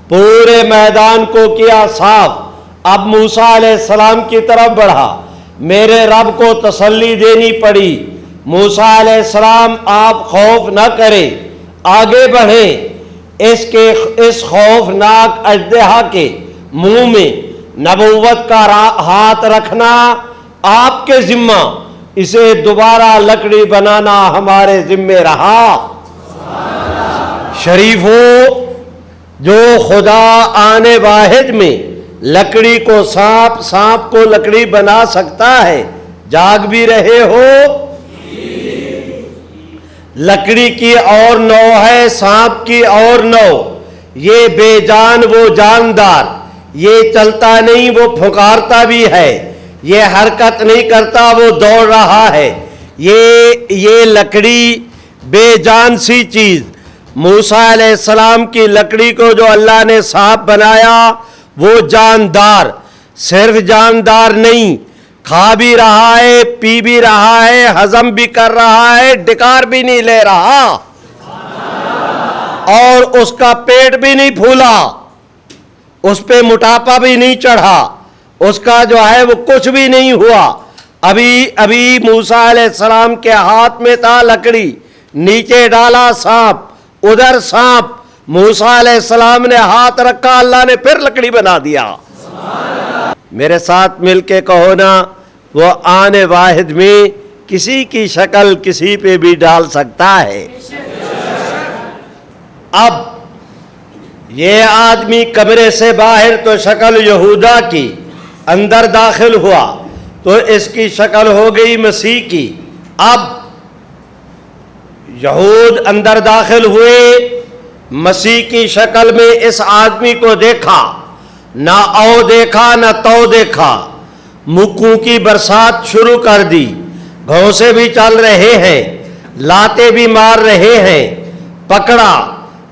پورے میدان کو کیا صاف۔ اب موسیٰ علیہ السلام کی طرف بڑھا، میرے رب کو تسلی دینی پڑی، موسیٰ علیہ السلام آپ خوف نہ کریں، آگے بڑھیں۔ اس خوفناک اژدہا کے منہ میں نبوت کا ہاتھ رکھنا آپ کے ذمہ، اسے دوبارہ لکڑی بنانا ہمارے ذمہ رہا۔ شریفوں، جو خدا آنے واحد میں لکڑی کو سانپ، سانپ کو لکڑی بنا سکتا ہے، جاگ بھی رہے ہو؟ لکڑی کی اور نو ہے، سانپ کی اور نو، یہ بے جان وہ جاندار، یہ چلتا نہیں وہ پھکارتا بھی ہے، یہ حرکت نہیں کرتا وہ دوڑ رہا ہے، یہ لکڑی بے جان سی چیز۔ موسیٰ علیہ السلام کی لکڑی کو جو اللہ نے سانپ بنایا، وہ جاندار، صرف جاندار نہیں، کھا بھی رہا ہے، پی بھی رہا ہے، ہضم بھی کر رہا ہے، ڈکار بھی نہیں لے رہا، اور اس کا پیٹ بھی نہیں پھولا، اس پہ موٹاپا بھی نہیں چڑھا، اس کا جو ہے وہ کچھ بھی نہیں ہوا۔ ابھی موسیٰ علیہ السلام کے ہاتھ میں تھا لکڑی، نیچے ڈالا سانپ، ادھر سانپ، موسیٰ علیہ السلام نے ہاتھ رکھا، اللہ نے پھر لکڑی بنا دیا۔ میرے ساتھ مل کے کہو نا، وہ آنے واحد میں کسی کی شکل کسی پہ بھی ڈال سکتا ہے۔ اب یہ آدمی کمرے سے باہر تو شکل یہودا کی، اندر داخل ہوا تو اس کی شکل ہو گئی مسیح کی۔ اب یہود اندر داخل ہوئے، مسیح کی شکل میں اس آدمی کو دیکھا، نہ او دیکھا نہ تو دیکھا، مکوں کی برسات شروع کر دی، گھونسے بھی چل رہے ہیں، لاتے بھی مار رہے ہیں، پکڑا،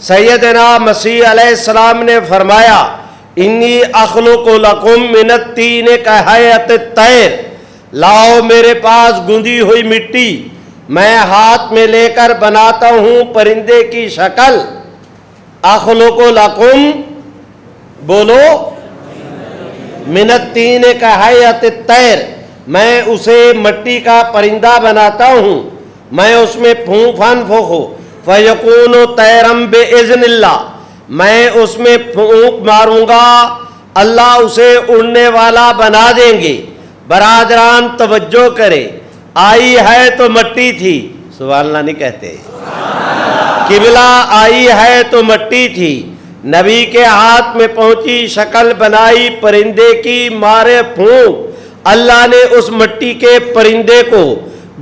سیدنا مسیح علیہ السلام نے فرمایا انی اخلق لکم من الطین کہیئت الطیر، لاؤ میرے پاس گوندی ہوئی مٹی، میں ہاتھ میں لے کر بناتا ہوں پرندے کی شکل۔ اخلق لکم، بولو، من الطین کہیئت الطیر، میں اسے مٹی کا پرندہ بناتا ہوں، میں اس میں پھونک فانفخو فیکون طیرا باذن اللہ، میں اس میں پھونک ماروں گا، اللہ اسے اڑنے والا بنا دیں گے۔ برادران توجہ کرے، آئی ہے تو مٹی تھی، سبحان اللہ نہیں کہتے، قبلہ آئی ہے تو مٹی تھی، نبی کے ہاتھ میں پہنچی، شکل بنائی پرندے کی، مارے پھونک، اللہ نے اس مٹی کے پرندے کو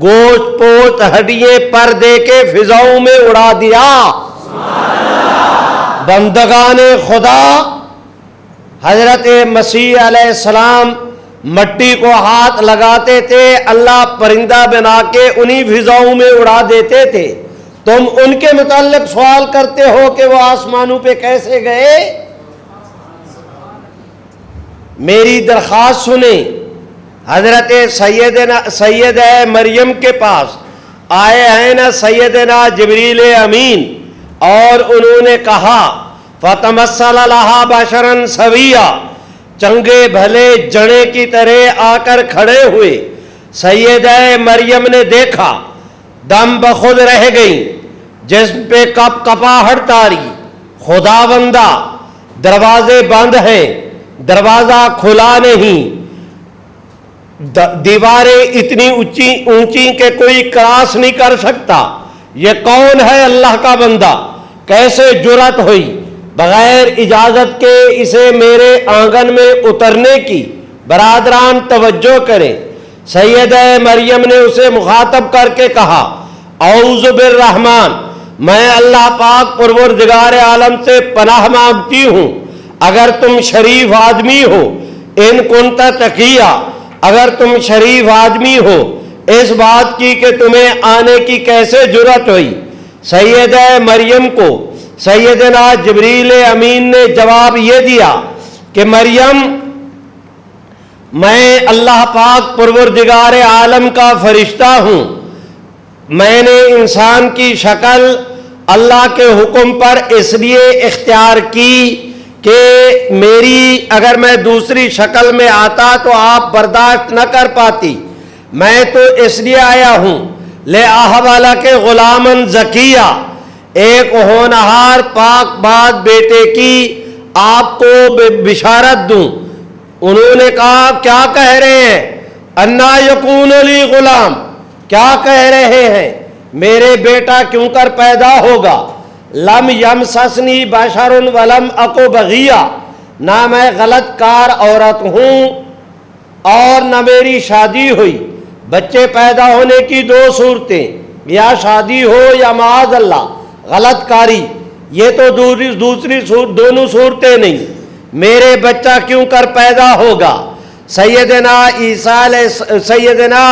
گوشت پوشت ہڈیے پر دے کے فضاؤں میں اڑا دیا۔ بندگان خدا، حضرت مسیح علیہ السلام مٹی کو ہاتھ لگاتے تھے، اللہ پرندہ بنا کے انہی فضاؤں میں اڑا دیتے تھے۔ تم ان کے متعلق سوال کرتے ہو کہ وہ آسمانوں پہ کیسے گئے؟ میری درخواست سنیں، حضرت سیدہ مریم کے پاس آئے ہیں نا سیدنا جبریل امین، اور انہوں نے کہا فَتَمَثَّلَ لَهَا بَشَرًا سَوِيًّا، چنگے بھلے جڑے کی طرح آ کر کھڑے ہوئے۔ سیدہ مریم نے دیکھا، دم بخود رہ گئیں، جسم پہ کپ کپاہٹ تاری، خدا بندہ، دروازے بند ہیں، دروازہ کھلا نہیں، دیواریں اتنی اونچی کہ کوئی کراس نہیں کر سکتا، یہ کون ہے اللہ کا بندہ، کیسے جرأت ہوئی بغیر اجازت کے اسے میرے آنگن میں اترنے کی؟ برادران توجہ کریں، سیدہ مریم نے اسے مخاطب کر کے کہا اعوذ بالرحمن، میں اللہ پاک پروردگار عالم سے پناہ مانگتی ہوں، اگر تم شریف آدمی ہو، ان کنت تقیہ، اگر تم شریف آدمی ہو، اس بات کی کہ تمہیں آنے کی کیسے جرأت ہوئی؟ سیدہ مریم کو سیدنا جبریل امین نے جواب یہ دیا کہ مریم، میں اللہ پاک پروردگار عالم کا فرشتہ ہوں، میں نے انسان کی شکل اللہ کے حکم پر اس لیے اختیار کی کہ میری اگر میں دوسری شکل میں آتا تو آپ برداشت نہ کر پاتی، میں تو اس لیے آیا ہوں لِأَهَبَ لَكَ غُلَامًا زَكِيًّا، ایک ہونہار پاک باد بیٹے کی آپ کو بشارت دوں۔ انہوں نے کہا کیا کہہ رہے ہیں؟ اَنَّا يَكُونُ لِي غلام، کیا کہہ رہے ہیں میرے بیٹا کیوں کر پیدا ہوگا؟ لم یمسسنی بشر ولم اکو بغیہ، نہ میں غلط کار عورت ہوں اور نہ میری شادی ہوئی۔ بچے پیدا ہونے کی دو صورتیں، یا شادی ہو یا معاذ اللہ غلط کاری، یہ تو دوسری دونوں صورتیں نہیں، میرے بچہ کیوں کر پیدا ہوگا؟ سیدنا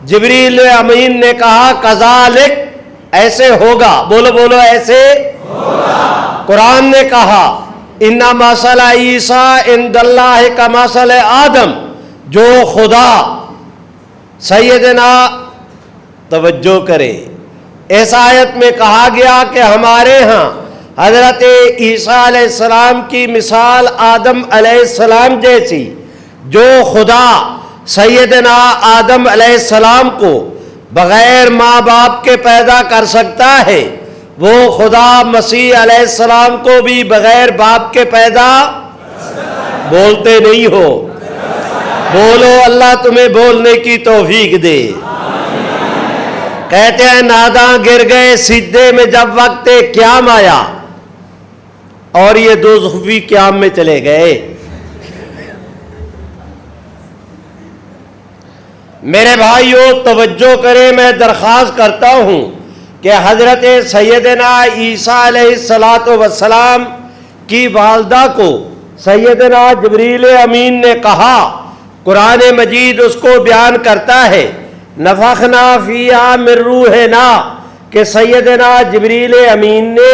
جبریل امین نے کہا کذالک، ایسے ہوگا، بولو بولو ایسے ہوگا۔ قرآن نے کہا ان مثل عیسیٰ عند اللہ کمثل آدم، جو خدا سیدنا توجہ کرے، اس آیت میں کہا گیا کہ ہمارے ہاں حضرت عیسیٰ علیہ السلام کی مثال آدم علیہ السلام جیسی، جو خدا سیدنا آدم علیہ السلام کو بغیر ماں باپ کے پیدا کر سکتا ہے، وہ خدا مسیح علیہ السلام کو بھی بغیر باپ کے پیدا، بولتے نہیں ہو، بولو اللہ تمہیں بولنے کی توفیق دے۔ کہتے ہیں ناداں گر گئے سجدے میں جب وقت قیام آیا، اور یہ دو صوفی قیام میں چلے گئے۔ میرے بھائیوں توجہ کریں، میں درخواست کرتا ہوں کہ حضرت سیدنا عیسیٰ علیہ السلام کی والدہ کو سیدنا جبریل امین نے کہا، قرآن مجید اس کو بیان کرتا ہے نفخنا فیہا من روحنا، کہ سیدنا جبریل امین نے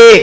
1।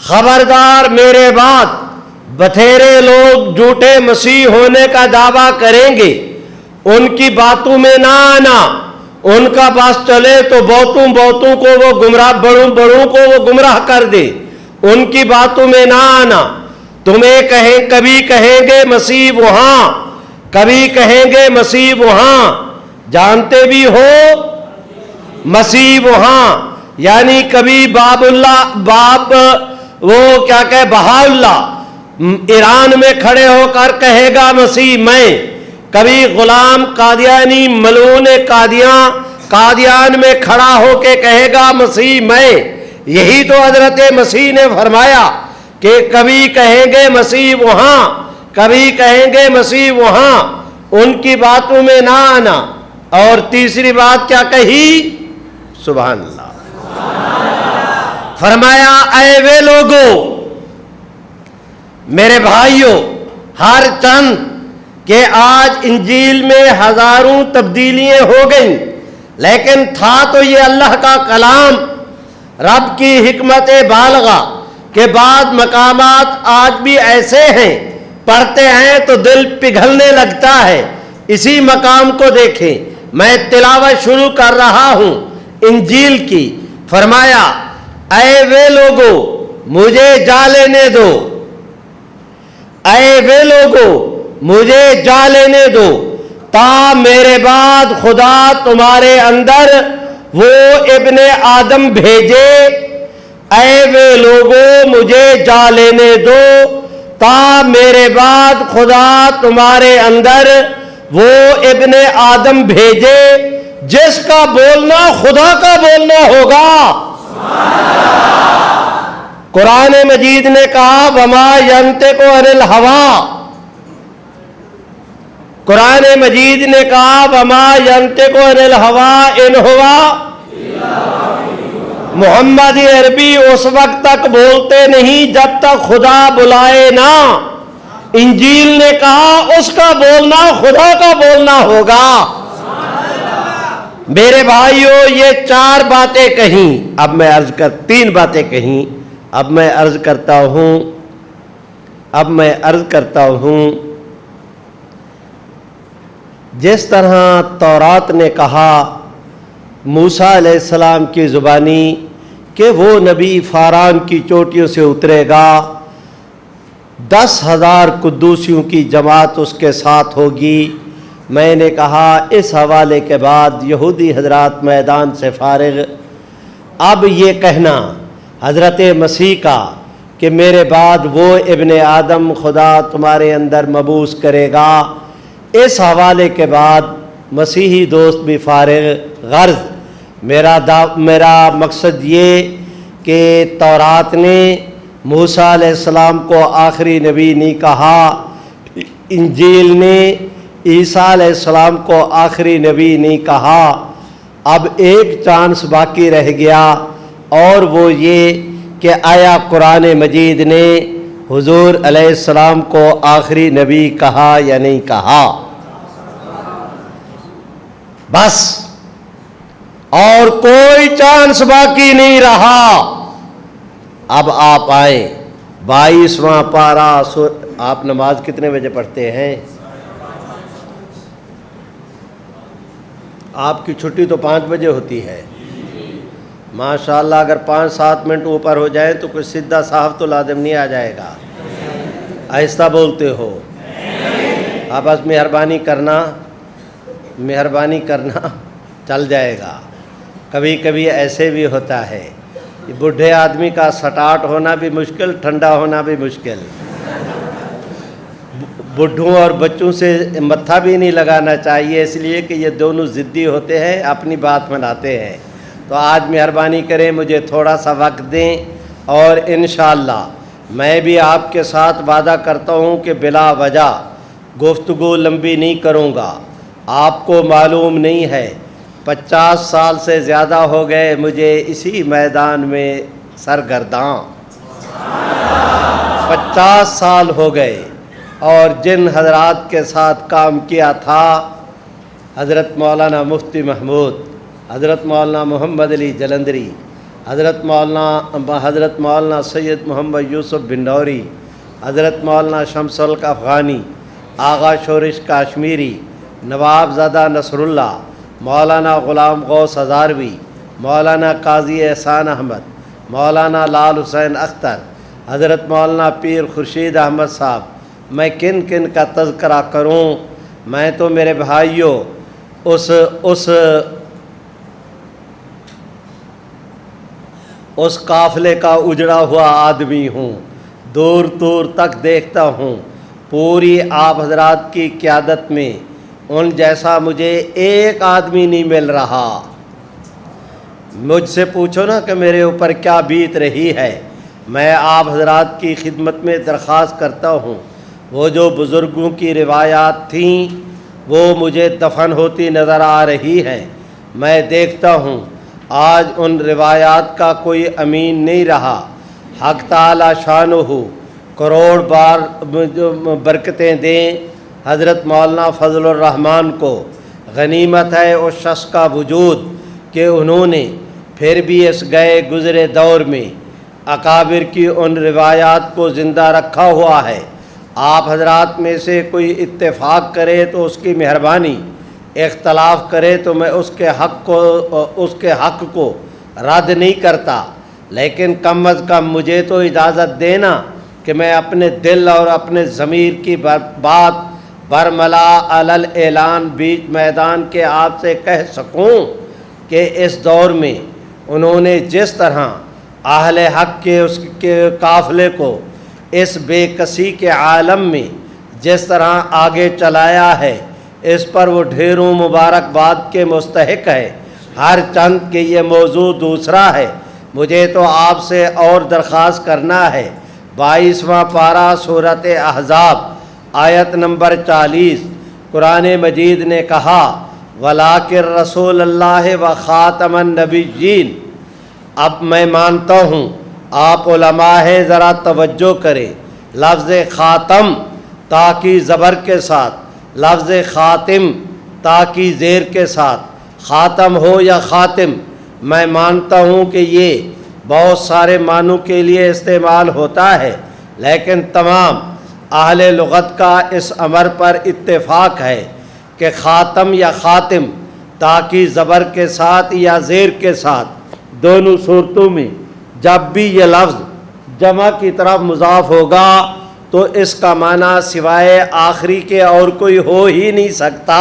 خبردار میرے بعد بتھیرے لوگ جھوٹے مسیح ہونے کا دعویٰ کریں گے، ان کی باتوں میں نہ آنا، ان کا بس چلے تو بہتوں کو وہ گمراہ، بڑوں کو وہ گمراہ کر دے، ان کی باتوں میں نہ آنا۔ تمہیں کبھی کہیں گے مسیح وہاں، کبھی کہیں گے مسیح وہاں، جانتے بھی ہو مسیح وہاں، یعنی کبھی بہا اللہ ایران میں کھڑے ہو کر کہے گا مسیح میں، کبھی غلام قادیانی ملعون قادیان میں کھڑا ہو کے کہے گا مسیح میں۔ یہی تو حضرت مسیح نے فرمایا کہ کبھی کہیں گے مسیح وہاں، کبھی کہیں گے مسیح وہاں، ان کی باتوں میں نہ آنا۔ اور تیسری بات کیا کہی؟ سبحان اللہ، فرمایا اے وے لوگو، میرے بھائیوں، ہر چند کہ آج انجیل میں ہزاروں تبدیلیاں ہو گئیں، لیکن تھا تو یہ اللہ کا کلام، رب کی حکمت بالغہ، کہ بعض مقامات آج بھی ایسے ہیں پڑھتے ہیں تو دل پگھلنے لگتا ہے۔ اسی مقام کو دیکھیں، میں تلاوت شروع کر رہا ہوں انجیل کی۔ فرمایا اے وے لوگو مجھے جا لینے دو، اے وے لوگو مجھے جا لینے دو، تا میرے بعد خدا تمہارے اندر وہ ابن آدم بھیجے۔ اے وے لوگو مجھے جا لینے دو، تا میرے بعد خدا تمہارے اندر وہ ابن آدم بھیجے جس کا بولنا خدا کا بولنا ہوگا۔ قرآن مجید نے کہا وما ینطق عن الہویٰ، قرآن مجید نے کہا وما ینطق عن الہویٰ ان ہوا، محمد عربی اس وقت تک بولتے نہیں جب تک خدا بلائے نہ۔ انجیل نے کہا اس کا بولنا خدا کا بولنا ہوگا۔ میرے بھائیوں، یہ چار باتیں کہیں، اب میں تین باتیں کہیں، اب میں عرض کرتا ہوں جس طرح تورات نے کہا موسیٰ علیہ السلام کی زبانی کہ وہ نبی فاران کی چوٹیوں سے اترے گا، 10,000 قدوسیوں کی جماعت اس کے ساتھ ہوگی۔ میں نے کہا اس حوالے کے بعد یہودی حضرات میدان سے فارغ، اب یہ کہنا حضرت مسیح کا کہ میرے بعد وہ ابن آدم خدا تمہارے اندر مبعوث کرے گا، اس حوالے کے بعد مسیحی دوست بھی فارغ۔ غرض میرا مقصد یہ کہ تورات نے موسیٰ علیہ السلام کو آخری نبی نہیں کہا، انجیل نے عیسیٰ علیہ السلام کو آخری نبی نہیں کہا۔ اب ایک چانس باقی رہ گیا، اور وہ یہ کہ آیا قرآن مجید نے حضور علیہ السلام کو آخری نبی کہا یا نہیں کہا؟ بس اور کوئی چانس باقی نہیں رہا۔ اب آپ آئیں 22واں پارہ۔ آپ نماز کتنے بجے پڑھتے ہیں؟ آپ کی چھٹی تو 5 بجے ہوتی ہے۔ ماشاءاللہ اگر 5-7 منٹ اوپر ہو جائے تو کوئی سیدھا صاحب تو لازم نہیں آ جائے گا۔ آہستہ بولتے ہو، آپ بس مہربانی کرنا چل جائے گا۔ کبھی کبھی ایسے بھی ہوتا ہے، بوڑھے آدمی کا سٹارٹ ہونا بھی مشکل، ٹھنڈا ہونا بھی مشکل۔ بوڑھوں اور بچوں سے متھا بھی نہیں لگانا چاہیے، اس لیے کہ یہ دونوں ضدی ہوتے ہیں، اپنی بات مناتے ہیں۔ تو آج مہربانی کریں، مجھے تھوڑا سا وقت دیں، اور انشاءاللہ میں بھی آپ کے ساتھ وعدہ کرتا ہوں کہ بلا وجہ گفتگو لمبی نہیں کروں گا۔ آپ کو معلوم نہیں ہے 50 سال سے زیادہ ہو گئے مجھے اسی میدان میں سرگرداں، 50 سال ہو گئے، اور جن حضرات کے ساتھ کام کیا تھا، حضرت مولانا مفتی محمود، حضرت مولانا محمد علی جلندری، حضرت مولانا سید محمد یوسف بنوری، حضرت مولانا شمس الحق افغانی، آغا شورش کاشمیری، نواب زادہ نصر اللہ، مولانا غلام غوث ہزاروی، مولانا قاضی احسان احمد، مولانا لال حسین اختر، حضرت مولانا پیر خورشید احمد صاحب، میں کن کن کا تذکرہ کروں؟ میں تو میرے بھائیوں اس قافلے کا اجڑا ہوا آدمی ہوں، دور دور تک دیکھتا ہوں، پوری آپ حضرات کی قیادت میں ان جیسا مجھے ایک آدمی نہیں مل رہا۔ مجھ سے پوچھو نا کہ میرے اوپر کیا بیت رہی ہے، میں آپ حضرات کی خدمت میں درخواست کرتا ہوں، وہ جو بزرگوں کی روایات تھیں وہ مجھے دفن ہوتی نظر آ رہی ہیں۔ میں دیکھتا ہوں آج ان روایات کا کوئی امین نہیں رہا۔ حق تعالی شانہ کروڑ بار برکتیں دیں حضرت مولانا فضل الرحمن کو۔ غنیمت ہے اس شخص کا وجود کہ انہوں نے پھر بھی اس گئے گزرے دور میں اکابر کی ان روایات کو زندہ رکھا ہوا ہے۔ آپ حضرات میں سے کوئی اتفاق کرے تو اس کی مہربانی، اختلاف کرے تو میں اس کے حق کو رد نہیں کرتا، لیکن کم از کم مجھے تو اجازت دینا کہ میں اپنے دل اور اپنے ضمیر کی بات برملا علل اعلان بیچ میدان کے آپ سے کہہ سکوں کہ اس دور میں انہوں نے جس طرح اہل حق کے اس کے قافلے کو اس بے کسی کے عالم میں جس طرح آگے چلایا ہے، اس پر وہ ڈھیروں مبارکباد کے مستحق ہے۔ ہر چند کہ یہ موضوع دوسرا ہے، مجھے تو آپ سے اور درخواست کرنا ہے۔ 22واں پارہ سورۃ احزاب آیت نمبر 40 قرآن مجید نے کہا وَلَٰكِن رسول اللہ و خاتم النبیین۔ اب میں مانتا ہوں آپ علماء ہیں، ذرا توجہ کریں۔ لفظ خاتم تاکی زبر کے ساتھ، لفظ خاتم تاکی زیر کے ساتھ، خاتم ہو یا خاتم، میں مانتا ہوں کہ یہ بہت سارے معنوں کے لیے استعمال ہوتا ہے، لیکن تمام اہل لغت کا اس امر پر اتفاق ہے کہ خاتم یا خاتم تاکی زبر کے ساتھ یا زیر کے ساتھ، دونوں صورتوں میں جب بھی یہ لفظ جمع کی طرف مضاف ہوگا تو اس کا معنی سوائے آخری کے اور کوئی ہو ہی نہیں سکتا۔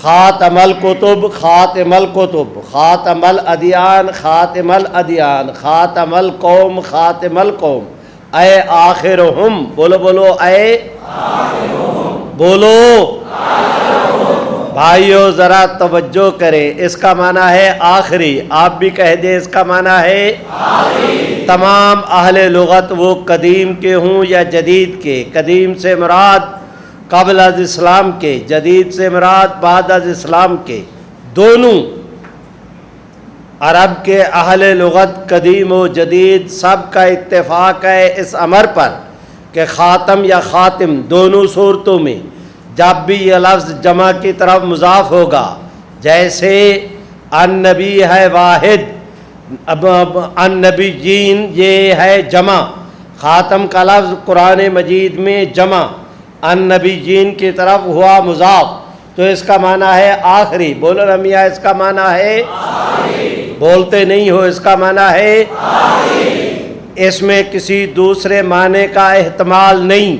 خاتم الکتب، خاتم الکتب، خاتم الادیان، خاتم الادیان، خاتم القوم، خاتم القوم، اے آخرہم، بولو بولو اے بولو بھائیو ذرا توجہ کریں، اس کا معنی ہے آخری، آپ بھی کہہ دیں اس کا معنی ہے آخری۔ تمام اہل لغت وہ قدیم کے ہوں یا جدید کے، قدیم سے مراد قبل از اسلام کے، جدید سے مراد بعد از اسلام کے، دونوں عرب کے اہل لغت قدیم و جدید سب کا اتفاق ہے اس امر پر کہ خاتم یا خاتم دونوں صورتوں میں جب بھی یہ لفظ جمع کی طرف مضاف ہوگا، جیسے النبی ہے واحد، النبیین یہ ہے جمع، خاتم کا لفظ قرآن مجید میں جمع، النبیین کی طرف ہوا مضاف، تو اس کا معنی ہے آخری۔ بولو نا میاں، اس کا معنی ہے آخری، بولتے نہیں ہو، اس کا معنی ہے آخری۔ اس میں کسی دوسرے معنی کا احتمال نہیں،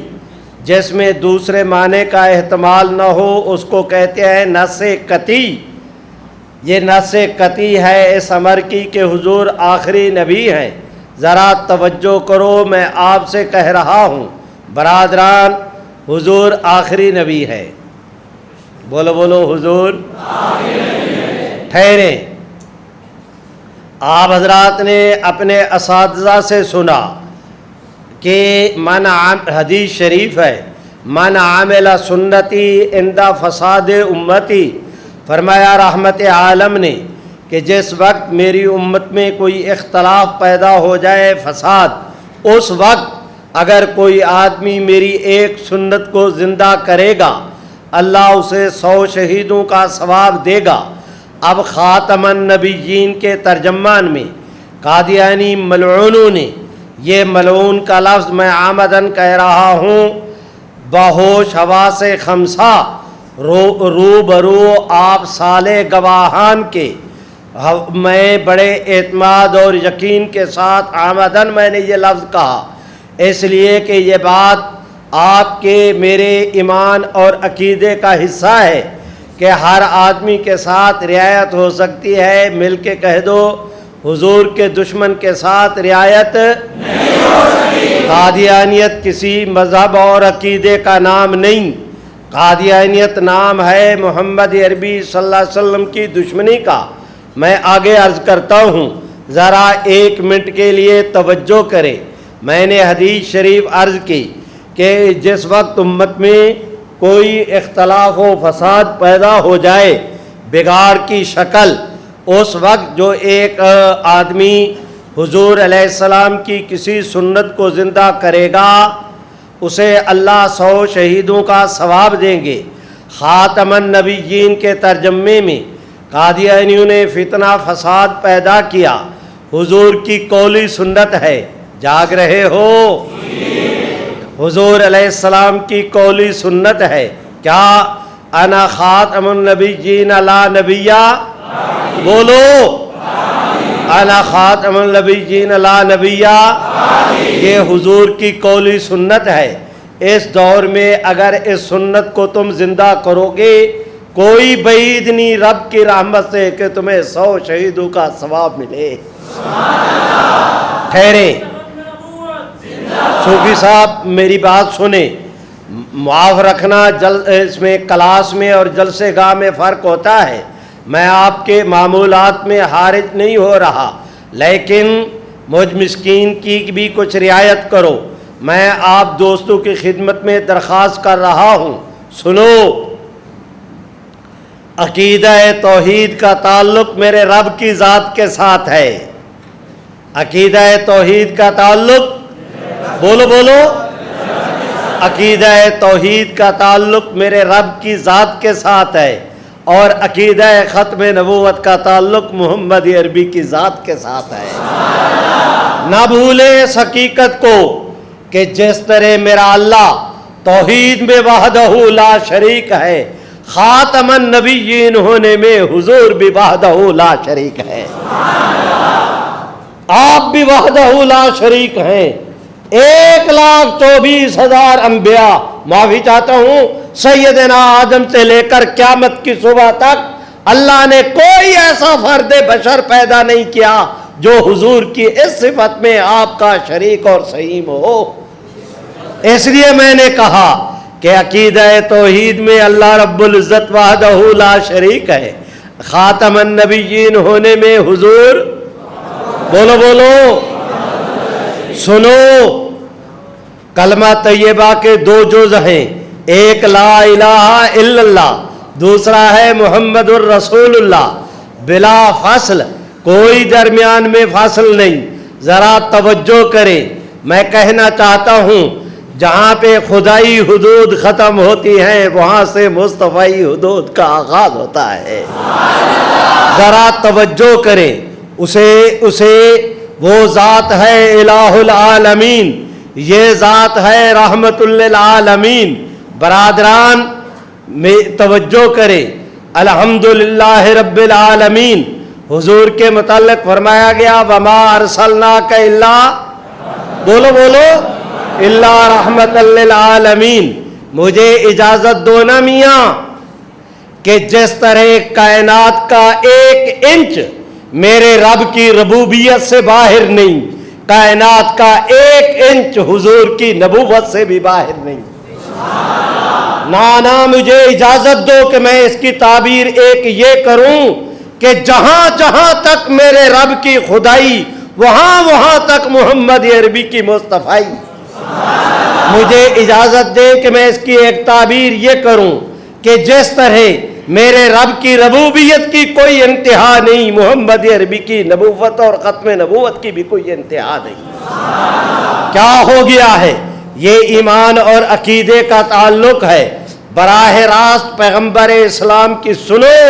جس میں دوسرے معنی کا احتمال نہ ہو اس کو کہتے ہیں نص قطعی۔ یہ نص قطعی ہے اس امر کی کہ حضور آخری نبی ہیں۔ ذرا توجہ کرو، میں آپ سے کہہ رہا ہوں برادران، حضور آخری نبی ہے۔ بولو بولو حضور آخری نبی ہے۔ ٹھہریں، آپ حضرات نے اپنے اساتذہ سے سنا کہ حدیث شریف ہے من عامل سنتی عند فساد امتی، فرمایا رحمت عالم نے کہ جس وقت میری امت میں کوئی اختلاف پیدا ہو جائے، فساد، اس وقت اگر کوئی آدمی میری ایک سنت کو زندہ کرے گا، اللہ اسے 100 شہیدوں کا ثواب دے گا۔ اب خاتم النبیین کے ترجمان میں قادیانی ملعونوں نے یہ ملعون کا لفظ میں آمدن کہہ رہا ہوں بہوش حواس خمسہ روبرو آپ صالح گواہان کے میں بڑے اعتماد اور یقین کے ساتھ آمدن میں نے یہ لفظ کہا، اس لیے کہ یہ بات آپ کے میرے ایمان اور عقیدے کا حصہ ہے کہ ہر آدمی کے ساتھ رعایت ہو سکتی ہے۔ مل کے کہہ دو، حضور کے دشمن کے ساتھ رعایت نہیں ہو سکتی۔ قادیانیت کسی مذہب اور عقیدے کا نام نہیں، قادیانیت نام ہے محمد عربی صلی اللہ علیہ وسلم کی دشمنی کا۔ میں آگے عرض کرتا ہوں، ذرا 1 منٹ کے لیے توجہ کریں۔ میں نے حدیث شریف عرض کی کہ جس وقت امت میں کوئی اختلاف و فساد پیدا ہو جائے بگاڑ کی شکل، اس وقت جو ایک آدمی حضور علیہ السلام کی کسی سنت کو زندہ کرے گا اسے اللہ 100 شہیدوں کا ثواب دیں گے۔ خاتم النبیین کے ترجمے میں قادیانیوں نے فتنہ فساد پیدا کیا، حضور کی قولی سنت ہے، جاگ رہے ہو؟ حضور علیہ السلام کی قولی سنت ہے کیا؟ انا خاتم النبیین لا نبیہ، بولو انا خاتم النبیین لا نبیہ، یہ حضور کی قولی سنت ہے۔ اس دور میں اگر اس سنت کو تم زندہ کرو گے کوئی بعید نہیں رب کی رحمت سے کہ تمہیں 100 شہیدوں کا ثواب ملے۔ ٹھہرے صوفی صاحب، میری بات سنیں، معاف رکھنا، اس میں کلاس میں اور جلسے گاہ میں فرق ہوتا ہے۔ میں آپ کے معمولات میں حارج نہیں ہو رہا، لیکن مجھ مسکین کی بھی کچھ رعایت کرو۔ میں آپ دوستوں کی خدمت میں درخواست کر رہا ہوں، سنو۔ عقیدہ توحید کا تعلق میرے رب کی ذات کے ساتھ ہے۔ عقیدہ توحید کا تعلق، بولو بولو، عقیدہ توحید کا تعلق میرے رب کی ذات کے ساتھ ہے، اور عقیدہ ختم نبوت کا تعلق محمد عربی کی ذات کے ساتھ ہے۔ نہ بھولیں اس حقیقت کو کہ جس طرح میرا اللہ توحید میں وحدہ لا شریک ہے، خاتم النبیین ہونے میں حضور بھی وحدہ لا شریک ہے۔ آپ بھی وحدہ لا شریک ہیں۔ 1,24,000 انبیاء، معافی چاہتا ہوں، سیدنا آدم سے لے کر قیامت کی صبح تک اللہ نے کوئی ایسا فرد بشر پیدا نہیں کیا جو حضور کی اس صفت میں آپ کا شریک اور سہیم ہو۔ اس لیے میں نے کہا کہ عقیدہ توحید میں اللہ رب العزت وحدہ لا شریک ہے، خاتم النبیین ہونے میں حضور، بولو بولو، سنو، کلمہ طیبہ کے 2 جز ہیں، ایک لا الہ الا اللہ، دوسرا ہے محمد الرسول اللہ، بلا فاصل، کوئی درمیان میں فاصل نہیں۔ ذرا توجہ کریں، میں کہنا چاہتا ہوں جہاں پہ خدائی حدود ختم ہوتی ہیں وہاں سے مصطفی حدود کا آغاز ہوتا ہے۔ ذرا توجہ کریں، اسے وہ ذات ہے الہ العالمین، یہ ذات ہے رحمت للعالمین۔ برادران میں توجہ کریں، الحمدللہ رب العالمین، حضور کے متعلق فرمایا گیا وما ارسلناک الا، بولو بولو، الا رحمت للعالمین۔ مجھے اجازت دو نا میاں کہ جس طرح کائنات کا 1 انچ میرے رب کی ربوبیت سے باہر نہیں، کائنات کا 1 انچ حضور کی نبوت سے بھی باہر نہیں۔ نانا مجھے اجازت دو کہ میں اس کی تعبیر ایک یہ کروں کہ جہاں جہاں تک میرے رب کی خدائی وہاں وہاں تک محمد عربی کی مصطفی۔ مجھے اجازت دے کہ میں اس کی ایک تعبیر یہ کروں کہ جس طرح میرے رب کی ربوبیت کی کوئی انتہا نہیں، محمد عربی کی نبوت اور ختم نبوت کی بھی کوئی انتہا نہیں۔ کیا ہو گیا ہے؟ یہ ایمان اور عقیدے کا تعلق ہے، براہ راست پیغمبر اسلام کی سنو،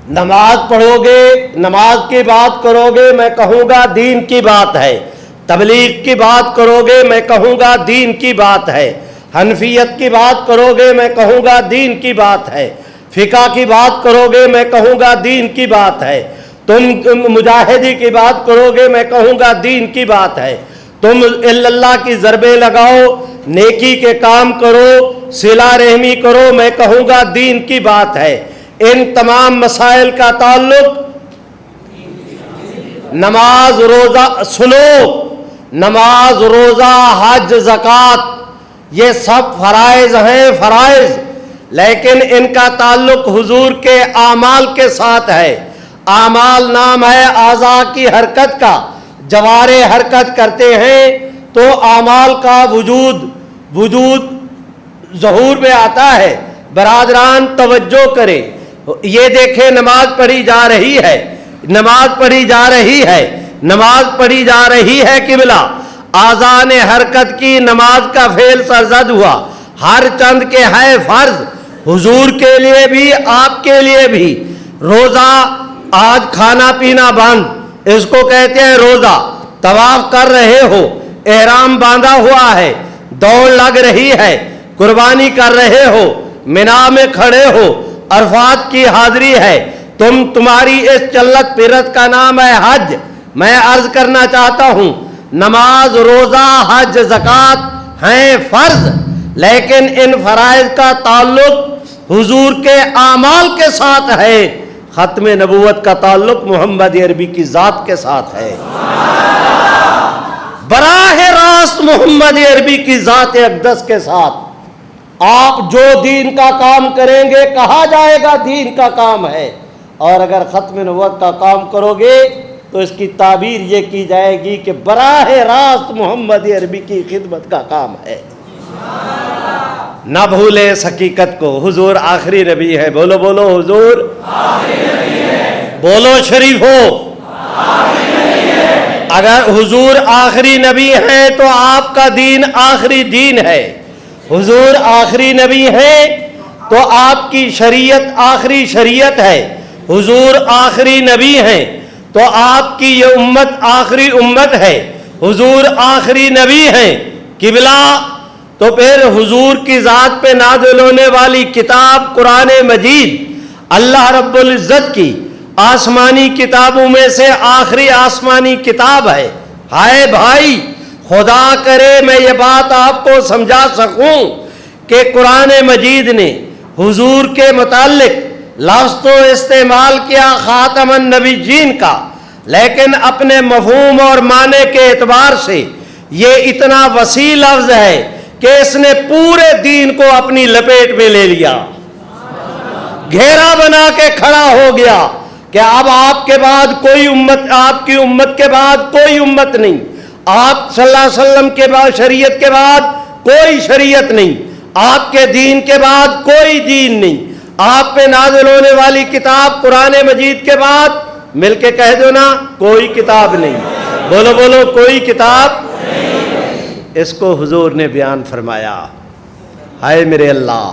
نماز پڑھو گے، نماز کی بات کرو گے، میں کہوں گا دین کی بات ہے، تبلیغ کی بات کرو گے، میں کہوں گا دین کی بات ہے، حنفیت کی بات کرو گے، میں کہوں گا دین کی بات ہے، فقہ کی بات کرو گے، میں کہوں گا دین کی بات ہے، تم مجاہدی کی بات کرو گے، میں کہوں گا دین کی بات ہے، تم اللہ کی ضربیں لگاؤ، نیکی کے کام کرو، صلہ رحمی کرو، میں کہوں گا دین کی بات ہے۔ ان تمام مسائل کا تعلق نماز، روزہ، سنو، نماز، روزہ، حج، زکوٰۃ، یہ سب فرائض ہیں، فرائض، لیکن ان کا تعلق حضور کے اعمال کے ساتھ ہے۔ اعمال نام ہے اعضاء کی حرکت کا، جوارے حرکت کرتے ہیں تو اعمال کا وجود ظہور میں آتا ہے۔ برادران توجہ کریں، یہ دیکھیں نماز پڑھی جا رہی ہے، نماز پڑھی جا رہی ہے، نماز پڑھی جا رہی ہے، قبلہ اعضاء نے حرکت کی، نماز کا فعل سرزد ہوا، ہر چند کے ہے فرض، حضور کے لیے بھی آپ کے لیے بھی۔ روزہ، آج کھانا پینا بند، اس کو کہتے ہیں روزہ۔ طواف کر رہے ہو، احرام باندھا ہوا ہے، دوڑ لگ رہی ہے، قربانی کر رہے ہو، منا میں کھڑے ہو، عرفات کی حاضری ہے، تمہاری اس چلت پھرت کا نام ہے حج۔ میں عرض کرنا چاہتا ہوں، نماز، روزہ، حج، زکوٰۃ ہیں فرض، لیکن ان فرائض کا تعلق حضور کے اعمال کے ساتھ ہے۔ ختم نبوت کا تعلق محمد عربی کی ذات کے ساتھ ہے، براہ راست محمد عربی کی ذات اقدس کے ساتھ۔ آپ جو دین کا کام کریں گے کہا جائے گا دین کا کام ہے، اور اگر ختم نبوت کا کام کرو گے تو اس کی تعبیر یہ کی جائے گی کہ براہ راست محمد عربی کی خدمت کا کام ہے۔ نہ بھولے اس حقیقت کو، حضور آخری نبی ہے۔ بولو بولو، حضور آخری نبی ہے۔ بولو شریف ہو، آخری نبی ہے۔ اگر حضور آخری نبی ہیں تو آپ کا دین آخری دین ہے۔ حضور آخری نبی ہیں تو آپ کی شریعت آخری شریعت ہے۔ حضور آخری نبی ہیں تو آپ کی یہ امت آخری امت ہے۔ حضور آخری نبی ہیں، قبلہ تو پھر حضور کی ذات پہ نازل ہونے والی کتاب قرآن مجید اللہ رب العزت کی آسمانی کتابوں میں سے آخری آسمانی کتاب ہے۔ ہائے بھائی، خدا کرے میں یہ بات آپ کو سمجھا سکوں کہ قرآن مجید نے حضور کے متعلق لفظ تو استعمال کیا خاتم النبیین کا، لیکن اپنے مفہوم اور معنی کے اعتبار سے یہ اتنا وسیع لفظ ہے کہ اس نے پورے دین کو اپنی لپیٹ میں لے لیا، گھیرا بنا کے کھڑا ہو گیا کہ اب آپ کے بعد کوئی امت، آپ کی امت کے بعد کوئی امت نہیں، آپ صلی اللہ علیہ وسلم کے بعد شریعت کے بعد کوئی شریعت نہیں، آپ کے دین کے بعد کوئی دین نہیں، آپ پہ نازل ہونے والی کتاب قرآن مجید کے بعد مل کے کہہ دو نا، کوئی کتاب نہیں۔ بولو بولو، کوئی کتاب نہیں۔ اس کو حضور نے بیان فرمایا، ہائے میرے اللہ،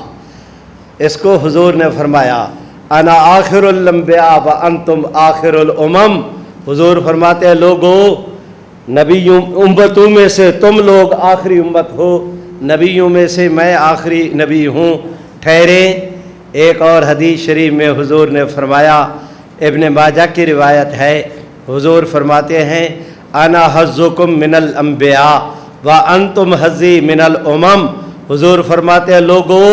اس کو حضور نے فرمایا انا آخر الانبیاء وانتم آخر الامم۔ حضور فرماتے ہیں لوگو، نبیوں امتوں میں سے تم لوگ آخری امت ہو، نبیوں میں سے میں آخری نبی ہوں ٹھہرے۔ ایک اور حدیث شریف میں حضور نے فرمایا، ابن ماجہ کی روایت ہے، حضور فرماتے ہیں انا حظکم من الانبیاء وانتم حظی من الامم۔ حضور فرماتے ہیں لوگو،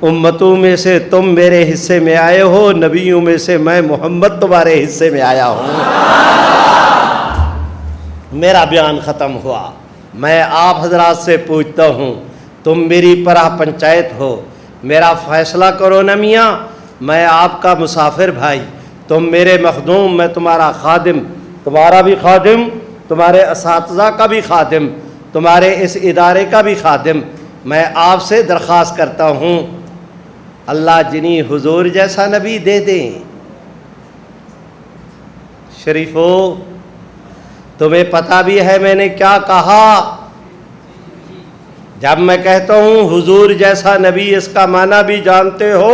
امتوں میں سے تم میرے حصے میں آئے ہو، نبیوں میں سے میں محمد تمہارے حصے میں آیا ہوں۔ میرا بیان ختم ہوا۔ میں آپ حضرات سے پوچھتا ہوں، تم میری پرہ پنچایت ہو، میرا فیصلہ کرو نا میاں، میں آپ کا مسافر بھائی، تم میرے مخدوم، میں تمہارا خادم، تمہارا بھی خادم، تمہارے اساتذہ کا بھی خادم، تمہارے اس ادارے کا بھی خادم۔ میں آپ سے درخواست کرتا ہوں، اللہ جنہیں حضور جیسا نبی دے دیں۔ شریفو، تمہیں پتہ بھی ہے میں نے کیا کہا؟ جب میں کہتا ہوں حضور جیسا نبی، اس کا معنی بھی جانتے ہو؟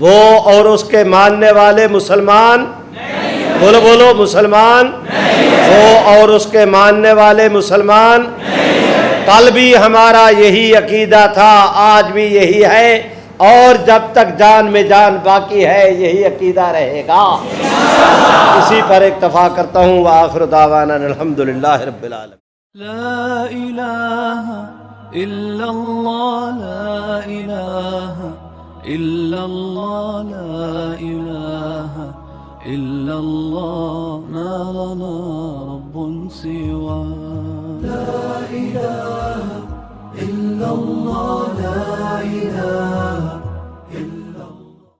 وہ اور اس کے ماننے والے مسلمان؟ بولو بولو، مسلمان؟ وہ اور اس کے ماننے والے مسلمان؟ کل بھی ہمارا یہی عقیدہ تھا، آج بھی یہی ہے، اور جب تک جان میں جان باقی ہے یہی عقیدہ رہے گا۔ اسی پر اکتفا کرتا ہوں۔ وآخر دعوانا الحمدللہ رب العالمین۔ لا إله إلا الله، لا إله إلا الله، لا إله إلا الله، ما لنا رب سوى. لا إله إلا الله، لا إله